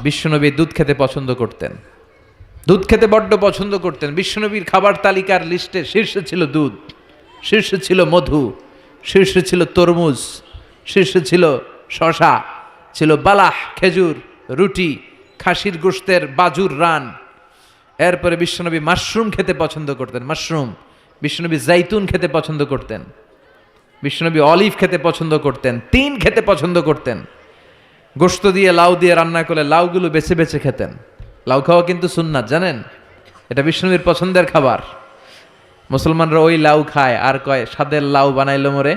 বিশ্বনবী দুধ খেতে পছন্দ করতেন, দুধ খেতে বড্ড পছন্দ করতেন। বিশ্বনবীর খাবার তালিকার লিস্টে শীর্ষে ছিল দুধ, শীর্ষে ছিল মধু, শীর্ষে ছিল তরমুজ, শীর্ষে ছিল শশা, ছিল বালাহ খেজুর, রুটি, খাসির গোশতের বাজুর রান। এরপরে বিশ্বনবী মাশরুম খেতে পছন্দ করতেন, মাশরুম। বিশ্বনবী জাইতুন খেতে পছন্দ করতেন, বিশ্বনবী অলিভ খেতে পছন্দ করতেন, তিন খেতে পছন্দ করতেন। গোশত দিয়ে লাউ দিয়ে রান্না করলে লাউগুলো বেছে বেছে খেতেন। লাউ খাওয়া কিন্তু সুন্নাত, জানেন? এটা বিশ্বনবীর পছন্দের খাবার। মুসলমানরা ওই লাউ খায় আর কয় স্বাদের লাউ বানাইলো মোরে,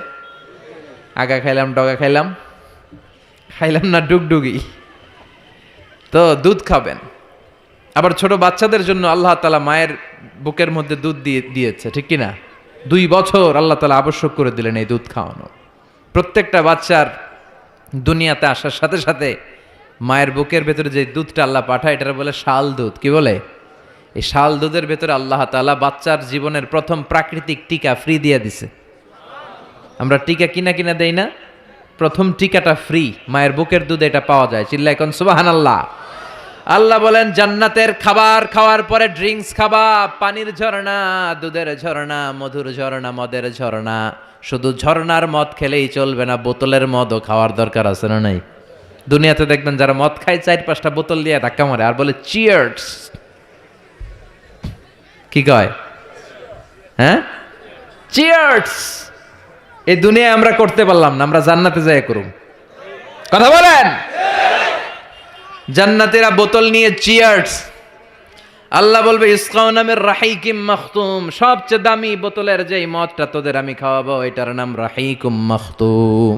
আগা খাইলাম ডগা খাইলাম, খাইলাম না ডুগডুগি। তো দুধ খাবেন। আবার ছোট বাচ্চাদের জন্য আল্লাহ তাআলা মায়ের বুকের মধ্যে দুধ দিয়েছে, ঠিক কিনা? 2 বছর আল্লাহ তাআলা আবশ্যক করে দিলেন এই দুধ খাওয়ানো। প্রত্যেকটা বাচ্চার দুনিয়াতে আসার সাথে সাথে মায়ের বুকের ভেতরে যে দুধটা আল্লাহ পাঠায় এটার বলে শাল দুধ। কি বলে? এই শাল দুধের ভেতরে আল্লাহ তাআলা বাচ্চার জীবনের প্রথম প্রাকৃতিক টিকা ফ্রি দিয়ে দিছে। আমরা টিকা কিনা কিনা দেই না, প্রথম টিকাটা ফ্রি, মায়ের বুকের দুধে এটা পাওয়া যায়। চিল্লায় কোন সুবহানাল্লাহ। আল্লাহ বলেন জান্নাতের খাবার খাওয়ার পরে ড্রিঙ্কস খাবা, পানির ঝর্ণা, দুধের ঝর্ণা, মধুর ঝর্ণা, মদের ঝর্ণা। শুধু ঝর্ণার মদ খেলেই চলবে না, বোতলের মদও খাওয়ার দরকার আছে না নাই? দুনিয়াতে দেখবেন যারা মদ খায় 4-5টা বোতল দিয়ে ধাক্কা মারে আর বলে চিয়ার্স। কি কয়? হ্যাঁ, চিয়ার্স। এই দুনিয়ায় আমরা করতে পারলাম না, আমরা জান্নাতে যাই করুম। কথা বলেন। জান্নাতীরা বোতল নিয়ে চিয়ার্স। আল্লাহ বলবে ইসকাউনা মির রাহিকিম মাখতুম, সবচেয়ে দামি বোতলের যেই মদটা তোদের আমি খাওয়াবো এটার নাম রাহিকুম মাখতুম,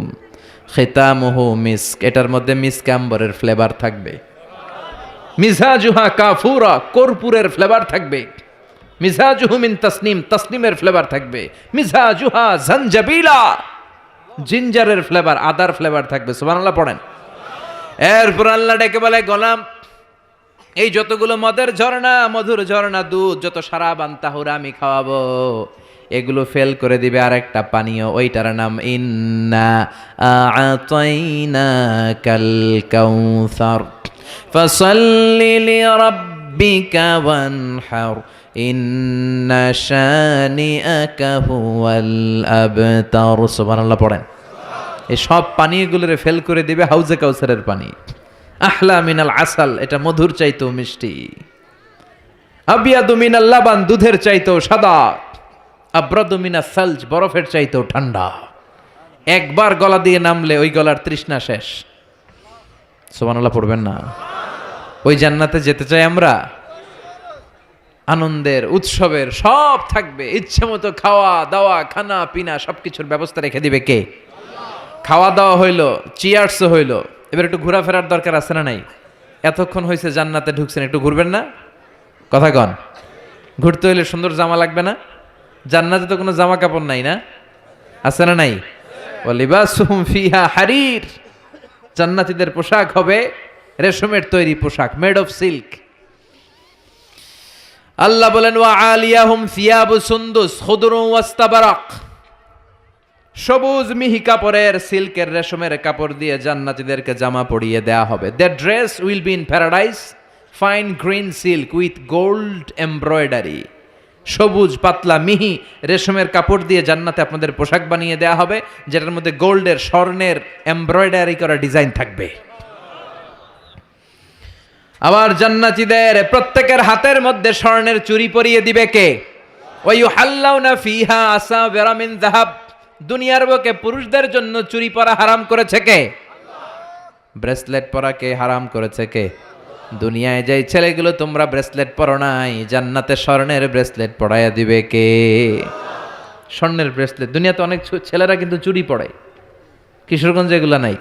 খিতামুহু মিস্ক, এটার মধ্যে মিস্ক আম্বরের ফ্লেভার থাকবে। মিজাজুহা কাফুরা, কর্পূরের ফ্লেভার থাকবে। মিজাজুহু মিন তাসনিম, তাসনিমের ফ্লেভার থাকবে। মিজাজুহা জানজাবিলা, জিঞ্জারের ফ্লেভার, আদার ফ্লেভার থাকবে। সুবহানাল্লাহ পড়েন। এরপর আল্লাহ ডেকে বলে গোলাম, এই যতগুলো মদের ঝর্ণা, মধুর ঝর্ণা, দুধ, যত সারাব আনতাহুরা আমি খাওয়াবো, এগুলো ফেল করে দিবে আরেকটা পানীয়, ওইটার নাম ইন্না আ'তাইনাকাল কাউসার ফাসাল্লি লিরাব্বিকা ওয়ানহার ইন্না শানিআকা হুয়াল আবতার। সুবহানাল্লাহ পড়েন। এই সব পানীয়গুলোরে ফেল করে দিবে হাউজে কাউসারের পানি। আহলা মিনাল আসাল, এটা মধুর চাইতেও মিষ্টি। আবিয়াদু মিনাল লাবান, দুধের চাইতেও সাদা। আব্রাদু মিনাস সালজ, বরফের চাইতেও ঠান্ডা। একবার গলা দিয়ে নামলে ওই গলার তৃষ্ণা শেষ। সুবহানাল্লাহ পড়বেন না? ওই জান্নাতে যেতে চাই আমরা। আনন্দের, উৎসবের সব থাকবে, ইচ্ছে মতো খাওয়া দাওয়া, খানা পিনা সবকিছুর ব্যবস্থা রেখে দিবে কে? খাওয়া দাওয়া হইলো, চিয়ার্সও হইলো, এবার একটু ঘোরাফেরার দরকার আছে না নাই? এতক্ষণ হয়েছে জান্নাতে ঢুকছেন, একটু ঘুরবেন না? কথা কন। ঘুরতে হইলে সুন্দর জামা লাগবে না? জান্নাতে তো কোনো জামা কাপড় নাই না? আছে না নাই? ওয়ালিবাসুহুম ফিহা হারির, জান্নাতীদের পোশাক হবে রেশমের তৈরি পোশাক, মেড অফ সিল্ক। আল্লাহ বলেন ওয়া আলিয়াহুম সিয়াবু সুন্দুস খুদরুন ওয়াস্তাবারাক, সবুজ মিহি কাপড়ের, সিল্কের, রেশমের কাপড় দিয়ে জান্নাতীদেরকে জামা পরিয়ে দেয়া হবে। That dress will be in paradise, fine green silk with gold embroidery. সবুজ পাতলা মিহি রেশমের কাপড় দিয়ে জান্নাতে আপনাদের পোশাক বানিয়ে দেয়া হবে, যেটার মধ্যে গোল্ডের, স্বর্ণের এমব্রয়ডারি করা ডিজাইন থাকবে। আবার জান্নাতীদের প্রত্যেকের হাতের মধ্যে স্বর্ণের চুড়ি পরিয়ে দিবে কে? ওয়া ইউহাল্লাউনা ফিহা আসাবিরা মিন যাহাব, দুনিয়ার বুকে পুরুষদের জন্য চুরি পরা হারাম করেছে কে? ব্রেসলেট পরা কে হারাম করেছে কে? দুনিয়ায় যেই ছেলেগুলো তোমরা ব্রেসলেট পরো নাই, জান্নাতে স্বর্ণের ব্রেসলেট পরাইয়া দিবে কে? স্বর্ণের ব্রেসলেট। দুনিয়াতে অনেক ছেলেরা কিন্তু চুরি পরে, কিশোরগঞ্জে এগুলা নাই?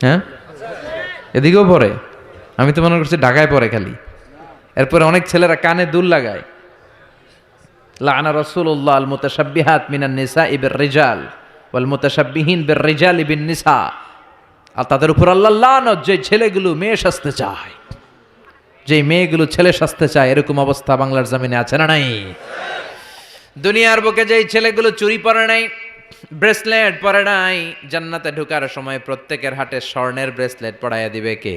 হ্যাঁ, এদিকেও পরে। আমি তো মনে করছি ঢাকায় পরে খালি। এরপরে অনেক ছেলেরা কানে দুল লাগায়। লাআনা রাসূলুল্লাহ আল মুতাশাব্বিহাত মিনান নিসাই বির রিজাল ওয়াল মুতাশাব্বিহিন বির রিজালি বিন নিসা। আর তাদের উপর আল্লাহ লানত, যে ছেলেগুলো মেয়ে সাজতে চায়, যে মেয়েগুলো ছেলে সাজতে চায়, এরকম অবস্থা বাংলার জমিনে আছে না নাই? দুনিয়ার বুকে যেই ছেলেগুলো চুরি পরে নাই, ব্রেসলেট পরে নাই, জান্নাতে ঢোকার সময় প্রত্যেকের হাতে স্বর্ণের ব্রেসলেট পরাইয়া দিবে কে?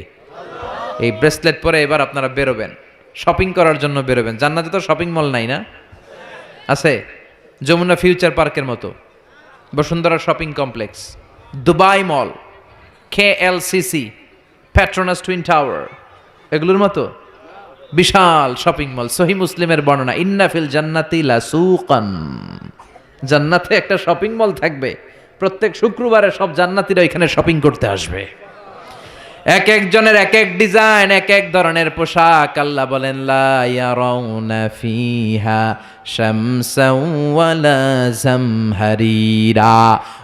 এই ব্রেসলেট পরে এবার আপনারা বেরোবেন, শপিং করার জন্য বেরোবেন। জান্নাতে তো শপিং মল নাই না? আছে, যমুনা ফিউচার পার্কের মতো, বসুন্ধরা শপিং কমপ্লেক্স, দুবাই মল, KLCC, পেট্রোনাস টুইন টাওয়ার, এগুলোর মতো বিশাল শপিং মল। সহিহ মুসলিমের বর্ণনা, ইন্না ফিল জান্নাতি লাসুকান, জান্নাতে একটা শপিং মল থাকবে। প্রত্যেক শুক্রবারে সব জান্নাতীরা এখানে শপিং করতে আসবে। এক একজনের এক এক ডিজাইন, এক এক ধরনের পোশাক। আল্লাহ বলেন লা ইয়ারাউনা ফিহা শামসাও ওয়ালা জামহারিরা।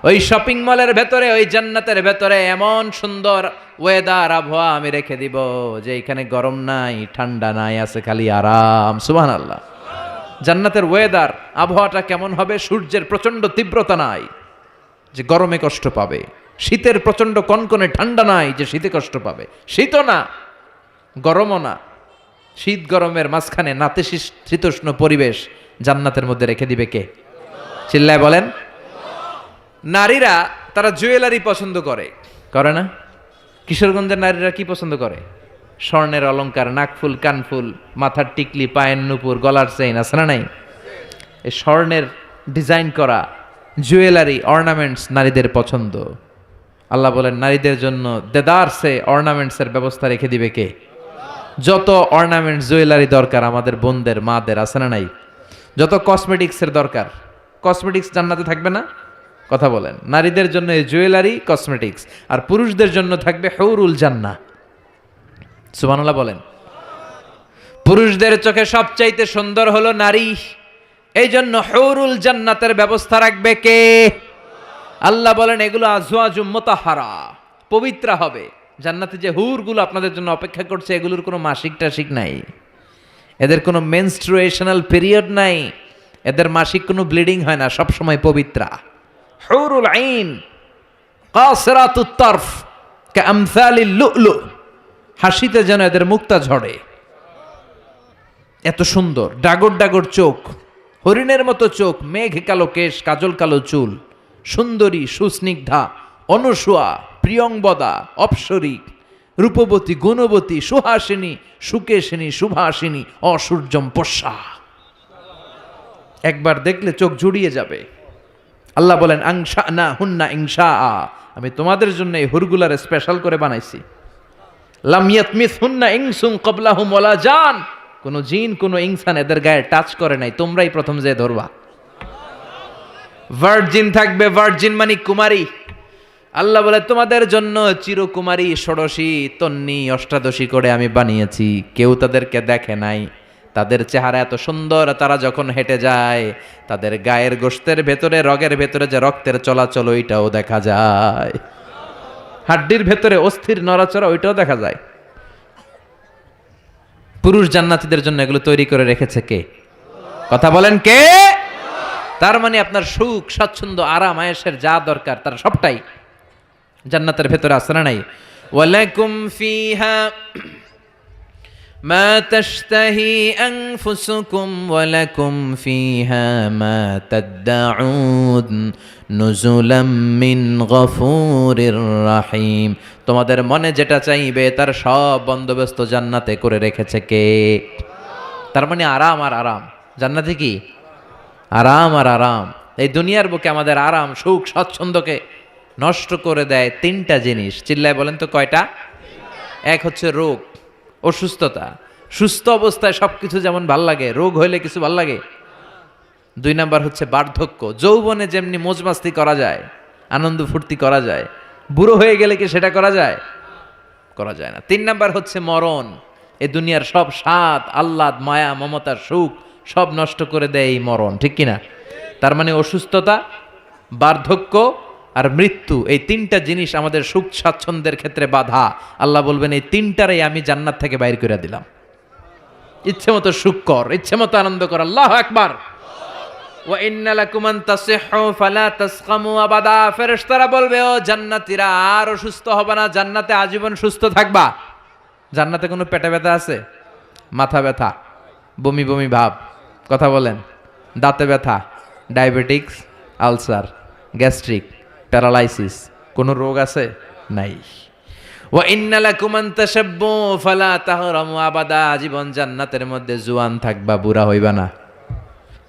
ওই শপিং মলের ভেতরে, ওই জান্নাতের ভেতরে এমন সুন্দর ওয়েদার, আবহাওয়া আমি রেখে দিব যে এখানে গরম নাই, ঠান্ডা নাই, আছে খালি আরাম। সুবহানাল্লাহ। জান্নাতের ওয়েদার, আবহাওয়াটা কেমন হবে? সূর্যের প্রচন্ড তীব্রতা নাই যে গরমে কষ্ট পাবে, শীতের প্রচন্ড কনকনে ঠান্ডা নাই যে শীতে কষ্ট পাবে, শীতও না গরমও না, শীত গরমের মাঝখানে নাতিশীতোষ্ণ পরিবেশ জান্নাতের মধ্যে রেখে দিবে কে? চিল্লায় বলেন। নারীরা তারা জুয়েলারি পছন্দ করে, করে না? কিশোরগঞ্জের নারীরা কি পছন্দ করে? স্বর্ণের অলংকার, নাকফুল, কানফুল, মাথার টিকলি, পায়ের নুপুর, গলার চেইন, আছে না নাই? এই স্বর্ণের ডিজাইন করা জুয়েলারি, অর্নামেন্টস নারীদের পছন্দ। আল্লাহ বলেন নারীদের জন্য দেদারসে অর্নামেন্টসের ব্যবস্থা রেখে দিবে কে? যত অর্নামেন্টস জুয়েলারি দরকার আমাদের বোনদের, মাদের, আছে না নাই? যত কসমেটিক্সের দরকার, কসমেটিক্স জান্নাতে থাকবে না? কথা বলেন। নারীদের জন্য এই জুয়েলারি, কসমেটিক্স, আর পুরুষদের জন্য থাকবে হুরুল জান্নাহ। সুবহানাল্লাহ বলেন। পুরুষদের চোখে সবচাইতে সুন্দর হলো নারী, এই জন্য হুরুল জান্নাতের ব্যবস্থা রাখবে কে? আল্লাহ বলেন এগুলো আজওয়াজুম মুতাহহারা, পবিত্র হবে। জান্নাতে যে হুরগুলো আপনাদের জন্য অপেক্ষা করছে, এগুলোর কোনো মাসিক টাসিক নাই, এদের কোনো মেনস্ট্রুয়েশনাল পিরিয়ড নাই, এদের মাসিক কোনো ব্লিডিং হয় না, সব সময় পবিত্রা। হুরুল আইন কাসিরাতুত তারফ কামসালিল লুলু, হাসিতে যেন এদের মুক্তা ঝরে, এত সুন্দর। ডাগর ডাগর চোখ, হরিণের মতো চোখ, মেঘ কালো কেশ, কাজল কালো চুল, সুন্দরী, সুস্নিগ্ধা, অনুসুয়া, প্রিয়ংবদা, অপ্সরী, রূপবতী, গুণবতী, সুহাসিনী, সুকেশিনী, সুভাসিনী, অসূর্যম পশ্যা। একবার দেখলে চোখ জুড়িয়ে যাবে। আল্লাহ বলেন আংশা না হুন্না ইংশা, আমি তোমাদের জন্য এই হুরগুলারে স্পেশাল করে বানাইছি। লাম ইয়াতমিস হুন্না ইনসুন ক্বাবলাহুম ওয়ালা জান, কোন জিন কোন ইনসান এদের গায়ে টাচ করে নাই, তোমরাই প্রথম যে ধরবা। ভার্জিন থাকবে, ভার্জিন মানে কুমারী। আল্লাহ বলে তোমাদের জন্য চিরকুমারী, ষোড়শী, তন্নি, অষ্টাদশী করে আমি বানিয়েছি, কেউ তাদেরকে দেখে নাই। তাদের চেহারা এত সুন্দর, তারা যখন হেঁটে যায় তাদের গায়ের গোশতের ভেতরে, রগের ভেতরে যে রক্তের চলাচল ওইটাও দেখা যায়, হাড্ডির ভেতরে অস্থির নড়াচড়া ওইটাও দেখা যায়। পুরুষ জান্নাতীদের জন্য এগুলো তৈরি করে রেখেছে কে? কথা বলেন কে? তার মানে আপনার সুখ, স্বাচ্ছন্দ্য, আরাম, আয়েশের যা দরকার তার সবটাই জান্নাতের ভেতরে আছে না নাই? ওয়ালাকুম ফিহা মা তাশতাহি আনফুসুকুম ওয়ালাকুম ফিহা মা তাদউন নুজুলাম মিন গফুরির রহিম। তোমাদের মনে যেটা চাইবে তার সব বন্দোবস্ত জান্নাতে করে রেখেছে কে? তার মানে আরাম আর আরাম। জান্নাতে কি? আরাম আর আরাম। এই দুনিয়ার বুকে আমাদের আরাম, সুখ, স্বাচ্ছন্দ্যকে নষ্ট করে দেয় তিনটা জিনিস। চিল্লায় বলেন তো কয়টা? এক হচ্ছে রোগ, অসুস্থতা। সুস্থ অবস্থায় সবকিছু যেমন ভাল লাগে, রোগ হইলে কিছু ভাল লাগে। দুই নাম্বার হচ্ছে বার্ধক্য। যৌবনে যেমনি মজমাস্তি করা যায়, আনন্দ ফুর্তি করা যায়, বুড়ো হয়ে গেলে কি সেটা করা যায়? করা যায় না। তিন নাম্বার হচ্ছে মরণ। এই দুনিয়ার সব স্বাদ, আহ্লাদ, মায়া, মমতার সুখ সব নষ্ট করে দেয় এই মরণ, ঠিক কিনা? তার মানে অসুস্থতা, বার্ধক্য আর মৃত্যু, এই তিনটা জিনিস আমাদের সুখ স্বাচ্ছন্দ্যের ক্ষেত্রে বাধা। আল্লাহ বলবেন এই তিনটারে আমি জান্নাত থেকে বাইর করে দিলাম। ইচ্ছে মতো সুখ কর, ইচ্ছে মতো আনন্দ কর। আল্লাহু আকবার। ওয়া ইন্না লাকুম আন তাসিহু ফালা তাসকামু আবাদা। ফেরেশতারা বলবে ও জান্নাতীরা আর অসুস্থ হবে না, জান্নাতে আজীবন সুস্থ থাকবা। জান্নাতে কোনো পেটে ব্যথা আছে? মাথা ব্যথা, বমি বমি ভাব, কথা বলেন, দাঁতে ব্যথা, ডায়াবেটিক্স, আলসার, গ্যাস্ট্রিক, প্যারালাইসিস, কোনো রোগ আছে? নাই। ওয়া ইন্না লাকুম আন তাশাব্বু ফালা তাহরামু আবাদা। জীবন জান্নাতের মধ্যে জোয়ান থাকবা, বুড়া হইবা না।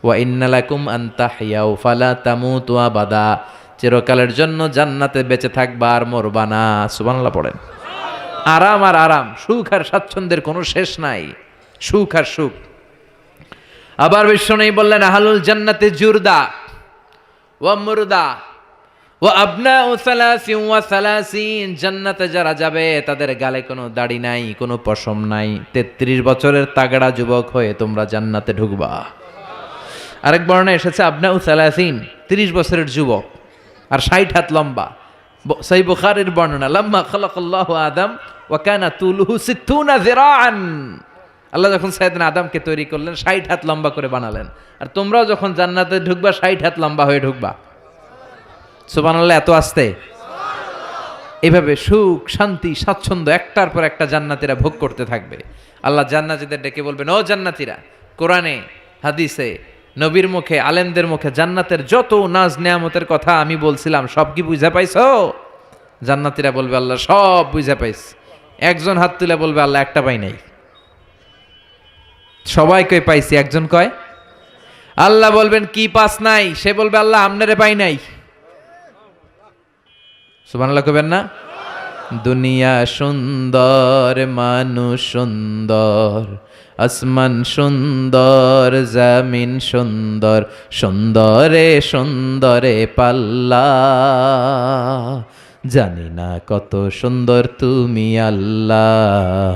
ওয়া ইন্না লাকুম আন তাহইয়াউ ফালা তামুতু আবাদা। চিরকালের জন্য জান্নাতে বেঁচে থাকবা আর মরবা না। সুবহানাল্লাহ পড়েন। আরাম আর আরাম, সুখ আর স্বাচ্ছন্দ্যের কোনো শেষ নাই, সুখ আর সুখ। আবার বিষ্ণু বললেন আহলুল জান্নাতে জুরদা ওয়া মুরদা ওয়া আবনাউ সালাসিন ওয়া সালাসিন। জান্নাতে যারা যাবে তাদের গালে কোনো দাড়ি নাই, কোনো পশম নাই। 33 বছরের তাগড়া যুবক হয়ে তোমরা জান্নাতে ঢুকবা। আরেক বর্ণনায় এসেছে আবনাউ সালাসিন, 30 বছরের যুবক আর 60 হাত লম্বা। সহিহ বুখারীর বর্ণনা, লাম্মা খালাকাল্লাহু আদম ওয়া কানা তুলুহু 60 যিরাআন। আল্লাহ যখন সাইয়েদনা আদমকে তৈরি করলেন 60 হাত লম্বা করে বানালেন, আর তোমরাও যখন জান্নাতে ঢুকবা 60 হাত লম্বা হয়ে ঢুকবা। সুবহানাল্লাহ, এত আস্তে। এভাবে সুখ শান্তি স্বাচ্ছন্দ্য একটার পর একটা জান্নাতীরা ভোগ করতে থাকবে। আল্লাহ জান্নাতীদের ডেকে বলবেন, ও জান্নাতীরা, কোরআনে হাদিসে নবীর মুখে আলেমদের মুখে জান্নাতের যত নাজ নেয়ামতের কথা আমি বলছিলাম সব কি বুঝা পাইছো? জান্নাতীরা বলবে, আল্লাহ সব বুঝা পাইছি। একজন হাত তুলে বলবে, আল্লাহ একটা পাই নাই। সবাই কই পাইছি, একজন কয়। আল্লাহ বলবেন, কি পাস নাই? সে বলবে, আল্লাহ আমনেরে পাই নাই। সুবহানাল্লাহ কইবেন না? দুনিয়া সুন্দর, মানুষ সুন্দর, আসমান সুন্দর, জমিন সুন্দর, সুন্দরে সুন্দরে পাল্লা। জানি না কত সুন্দর তুমি আল্লাহ,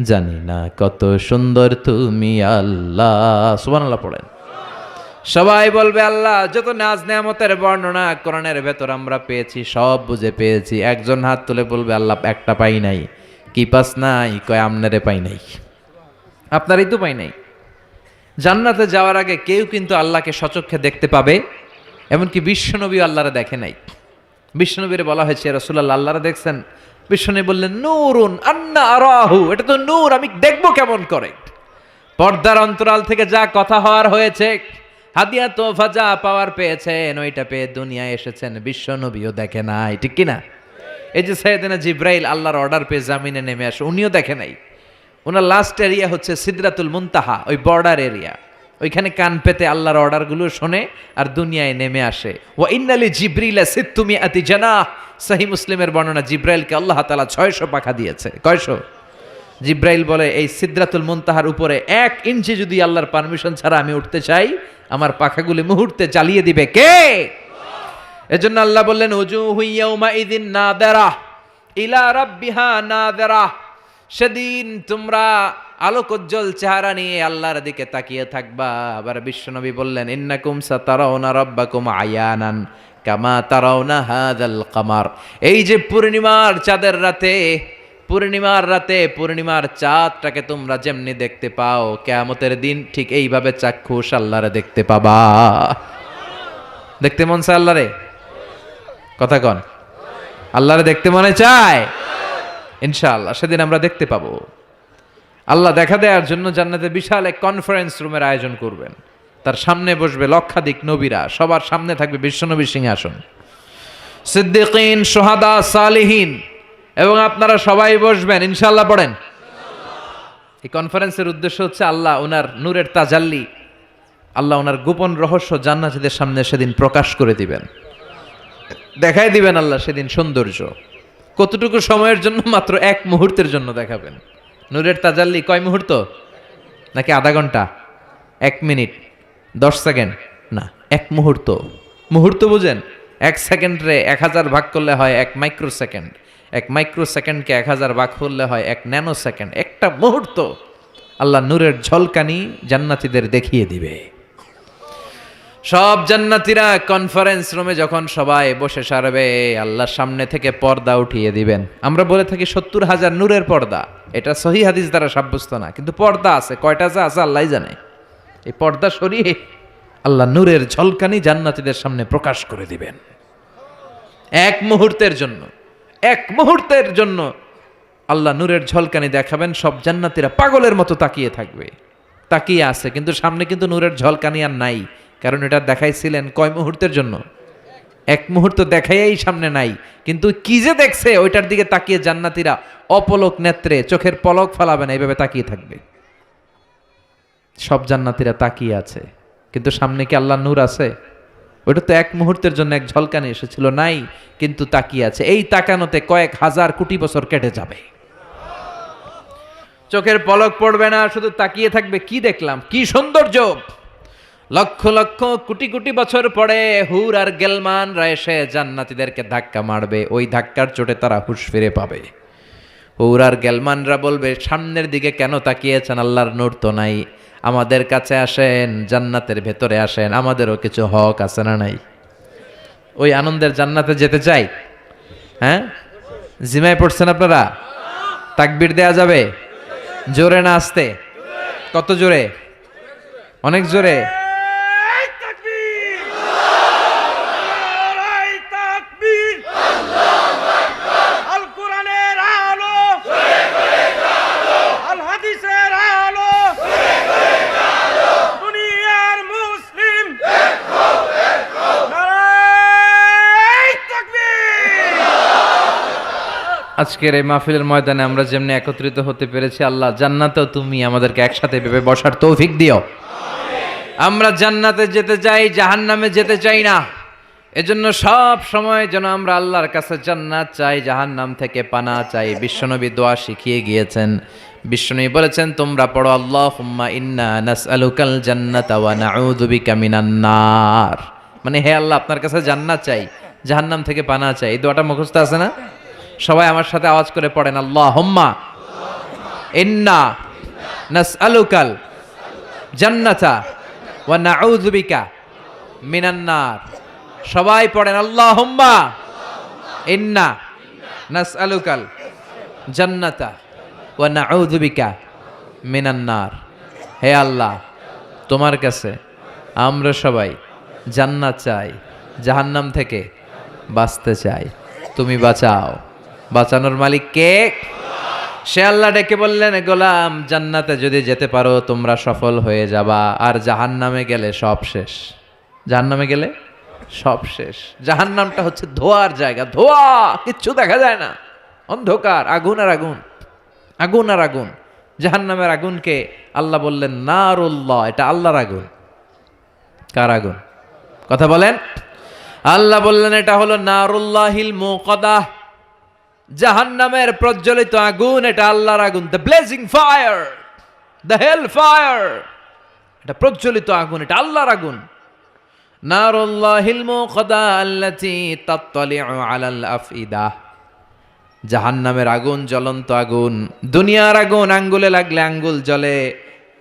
জানি না কত সুন্দর তুমি আল্লাহ। সুবহানাল্লাহ পড়েন। সবাই বলবে, আল্লাহ যত নাজ নেয়ামতের বর্ণনা কোরআনের ভেতর আমরা পেয়েছি সব বুঝে পেয়েছি। একজন হাত তুলে বলবে, আল্লাহ একটা পাই নাই। কি পাস নাই? কয় আমনারে পাই নাই। আপনারই তো পাই নাই। জান্নাতে যাওয়ার আগে কেউ কিন্তু আল্লাহকে সচক্ষে দেখতে পাবে, এমনকি বিশ্বনবী আল্লাহরে দেখে নাই। বিশ্বনবীরে বলা হয়েছে, রাসূলুল্লাহ আল্লাহরে দেখছেন? বিশ্বনবী বললেন, নূরুন আন্না আরাহু, এটা তো নূর, আমি দেখবো কেমন করে? পর্দার অন্তরাল থেকে যা কথা হওয়ার হয়েছে, হাদিয়া তোফা যা পাওয়ার পেয়েছেন, ওইটা পেয়ে দুনিয়ায় এসেছেন, বিশ্বনবীও দেখে নাই, ঠিক কিনা? এই যে সাইয়েদনা জিব্রাইল আল্লাহর অর্ডার পেয়ে জামিনে নেমে আসে, উনিও দেখে নাই। ওনার লাস্ট এরিয়া হচ্ছে সিদরাতুল মুনতাহা, ওই বর্ডার এরিয়া। ওইখানে কান পেতে আল্লাহর অর্ডারগুলো শোনে আর দুনিয়ায় নেমে আসে। ওয়া ইন্নালি জিবরিলা সিত্তুমিআতি জানাহ, সহিহ মুসলিমের বর্ণনা, জিব্রাইলকে আল্লাহ তাআলা 600 পাখা দিয়েছে। কয়শো? জিব্রাইল বলে, এই সিদরাতুল মুনতাহার উপরে 1 ইঞ্চি যদি আল্লাহর পারমিশন ছাড়া আমি উঠতে চাই, আমার পাখাগুলি মুহূর্তে জ্বালিয়ে দিবে কে? এজন্য আল্লাহ বললেন, উজুহু ইয়াউমা ইযিন নাদিরাহ ইলা রাব্বিহা নাদিরাহ, সেদিন তোমরা আলোকোজ্জ্বল চেহারা নিয়ে আল্লাহর দিকে তাকিয়ে থাকবা। আবার বিশ্বনবী বললেন, ইন্নাকুম সাতারাউনা রাব্বাকুম আয়ানান কামা তারাউনা হাযাল কামার। এই যে পূর্ণিমার চাঁদের রাতে, পূর্ণিমার চাঁদটাকে তোমরা যেমনি দেখতে পাও, কিয়ামতের দিন ঠিক এইভাবে চাক্ষুষ আল্লাহরে দেখতে পাবা। দেখতে মন চায় আল্লাহরে? কথা কন, আল্লাহরে দেখতে মনে চায়? ইনশাআল্লাহ সেদিন আমরা দেখতে পাবো। আল্লাহ দেখা দেওয়ার জন্য জান্নাতে বিশাল এক কনফারেন্স রুমের আয়োজন করবেন। তার সামনে বসবে লক্ষাধিক নবীরা, সবার সামনে থাকবে বিশ্বনবীর সিংহাসন, সিদ্দিকিন, শুহাদা, সালিহিন, এবং আপনারা সবাই বসবেন ইনশাআল্লাহ। পড়েন। এই কনফারেন্সের উদ্দেশ্য হচ্ছে আল্লাহ ওনার নূরের তাজাল্লি, আল্লাহ ওনার গোপন রহস্য জান্নাতীদের সামনে সেদিন প্রকাশ করে দিবেন, দেখাই দিবেন আল্লাহ সেদিন সৌন্দর্য। কতটুকু সময়ের জন্য? মাত্র 1 মুহূর্তের জন্য দেখাবেন। নূরের তাজাল্লি কয় মুহূর্ত? নাকি আধা ঘন্টা? 1 মিনিট, 10 সেকেন্ড? না, 1 মুহূর্ত। মুহূর্ত বুঝেন? 1 সেকেন্ডে 1000 ভাগ করলে হয় 1 মাইক্রো সেকেন্ড, 1 মাইক্রো সেকেন্ডকে 1000 ভাগ করলে হয় 1 ন্যানো সেকেন্ড। একটা মুহূর্ত আল্লাহ নূরের ঝলকানি জান্নাতীদের দেখিয়ে দিবে। সব জান্নাতীরা কনফারেন্স রুমে যখন সবাই বসে সারবে, আল্লাহর সামনে থেকে পর্দা উঠিয়ে দিবেন। আমরা বলে থাকি 70,000 নূরের পর্দা, এটা সহিহ হাদিস দ্বারা সাব্যস্ত না, কিন্তু পর্দা আছে। কয়টা যে আছে আল্লাহই জানে। এই পর্দা সরিয়ে আল্লাহ নূরের ঝলকানি জান্নাতীদের সামনে প্রকাশ করে দিবেন। 1 মুহূর্তের জন্য, 1 মুহূর্তের জন্য আল্লাহ নূরের ঝলকানি দেখাবেন। সব জান্নাতীরা পাগলের মতো তাকিয়ে থাকবে, তাকিয়ে আছে, কিন্তু সামনে কিন্তু নূরের ঝলকানি আর নাই। কারণ এটা দেখাইছিলেন কয় মুহূর্তের জন্য? 1 মুহূর্ত দেখাইয়াই সামনে নাই, কিন্তু কি যে দেখছে ওইটার দিকে তাকিয়ে জান্নাতীরা অপলক নেত্রে, চোখের পলক ফেলাবে না, এইভাবে তাকিয়ে থাকবে। সব জান্নাতীরা তাকিয়ে আছে, কিন্তু সামনে কি আল্লাহ নূর আছে? ওইটা তো 1 মুহূর্তের জন্য এক ঝলকানি এসেছিল, নাই, কিন্তু তাকিয়ে আছে। এই তাকানোতে কয়েক হাজার কোটি বছর কেটে যাবে, চোখের পলক পড়বে না, শুধু তাকিয়ে থাকবে। কি দেখলাম, কি সৌন্দর্য! লক্ষ লক্ষ কোটি কোটি বছর পরে হুর আর গেলমানরা এসে জান্নাতীদেরকে ধাক্কা মারবে। ওই ধাক্কার চোটে তারা হুঁশ ফিরে পাবে। হুর আর গেলমানরা বলবে, সামনের দিকে কেন তাকিয়েছেন? আল্লাহর নূর তো নাই। আমাদের কাছে আসেন, জান্নাতের ভেতরে আসেন, আমাদেরও কিছু হক আছে না নাই? ওই আনন্দের জান্নাতে যেতে চাই। হ্যাঁ, জিমায় পড়ছেন আপনারা? তাকবীর দেয়া যাবে? জোরে না আসতে? কত জোরে? অনেক জোরে। আজকের এই মাহফিলের ময়দানে আমরা যেমনি একত্রিত হতে পেরেছি, আল্লাহ জান্নাতেও তুমি আমাদেরকে একসাথে ভেবে বসার তৌফিক দিও। আমরা জান্নাতে যেতে চাই, জাহান্নামে যেতে চাই না। এজন্য সব সময় যেন আমরা আল্লাহর কাছে জান্নাত চাই, জাহান্নাম থেকে পানা চাই। বিশ্বনবী দোয়া শিখিয়ে গিয়েছেন। বিশ্বনবী বলেছেন, তোমরা পড়ো আল্লাহুম্মা ইন্না নাসআলুকাল জান্নাতা ওয়া নাউযু বিকা মিনান নার। মানে হে আল্লাহ, আপনার কাছে জান্নাত চাই, জাহান্নাম থেকে পানা চাই। এই দোয়াটা মুখস্থ আছে না? সবাই আমার সাথে আওয়াজ করে পড়েন, আল্লাহুম্মা ইন্না নাসআলুকাল জান্নাতা ওয়া নাউযু বিকা মিনান নার। সবাই পড়েন, আল্লাহুম্মা ইন্না নাসআলুকাল জান্নাতা ওয়া নাউযু বিকা মিনান নার। হে আল্লাহ, তোমার কাছে আমরা সবাই জান্নাত চাই, জাহান্নাম থেকে বাঁচতে চাই, তুমি বাঁচাও। বাঁচানোর মালিক কে? সে আল্লাহ ডেকে বললেন, গোলাম জান্নাতে যদি যেতে পারো তোমরা সফল হয়ে যাবা, আর জাহান্নামে গেলে সব শেষ। জাহান্নামে গেলে সব শেষ। জাহান্নামটা হচ্ছে ধোয়ার জায়গা, ধোয়া, কিচ্ছু দেখা যায় না, অন্ধকার, আগুন আর আগুন, আগুন আর আগুন। জাহান্নামের আগুনকে আল্লাহ বললেন নারুল্লাহ, এটা আল্লাহর আগুন। কার আগুন? কথা বলেন। আল্লাহ বললেন এটা হলো নারুল্লাহিল মুকাদ্দাহ, জাহান্নামের প্রজ্বলিত আগুন, এটা আল্লাহর আগুন। The blazing fire, the hell fire, এটা প্রজ্বলিত আগুন, এটা আল্লাহর আগুন। নারুল্লাহিল মুকাদ্দাহ আল্লাতী তাত্তালিউ আলাল আফইদাহ, জাহান্নামের আগুন জ্বলন্ত আগুন। দুনিয়ার আগুন আঙ্গুলে লাগলে আঙ্গুল জ্বলে,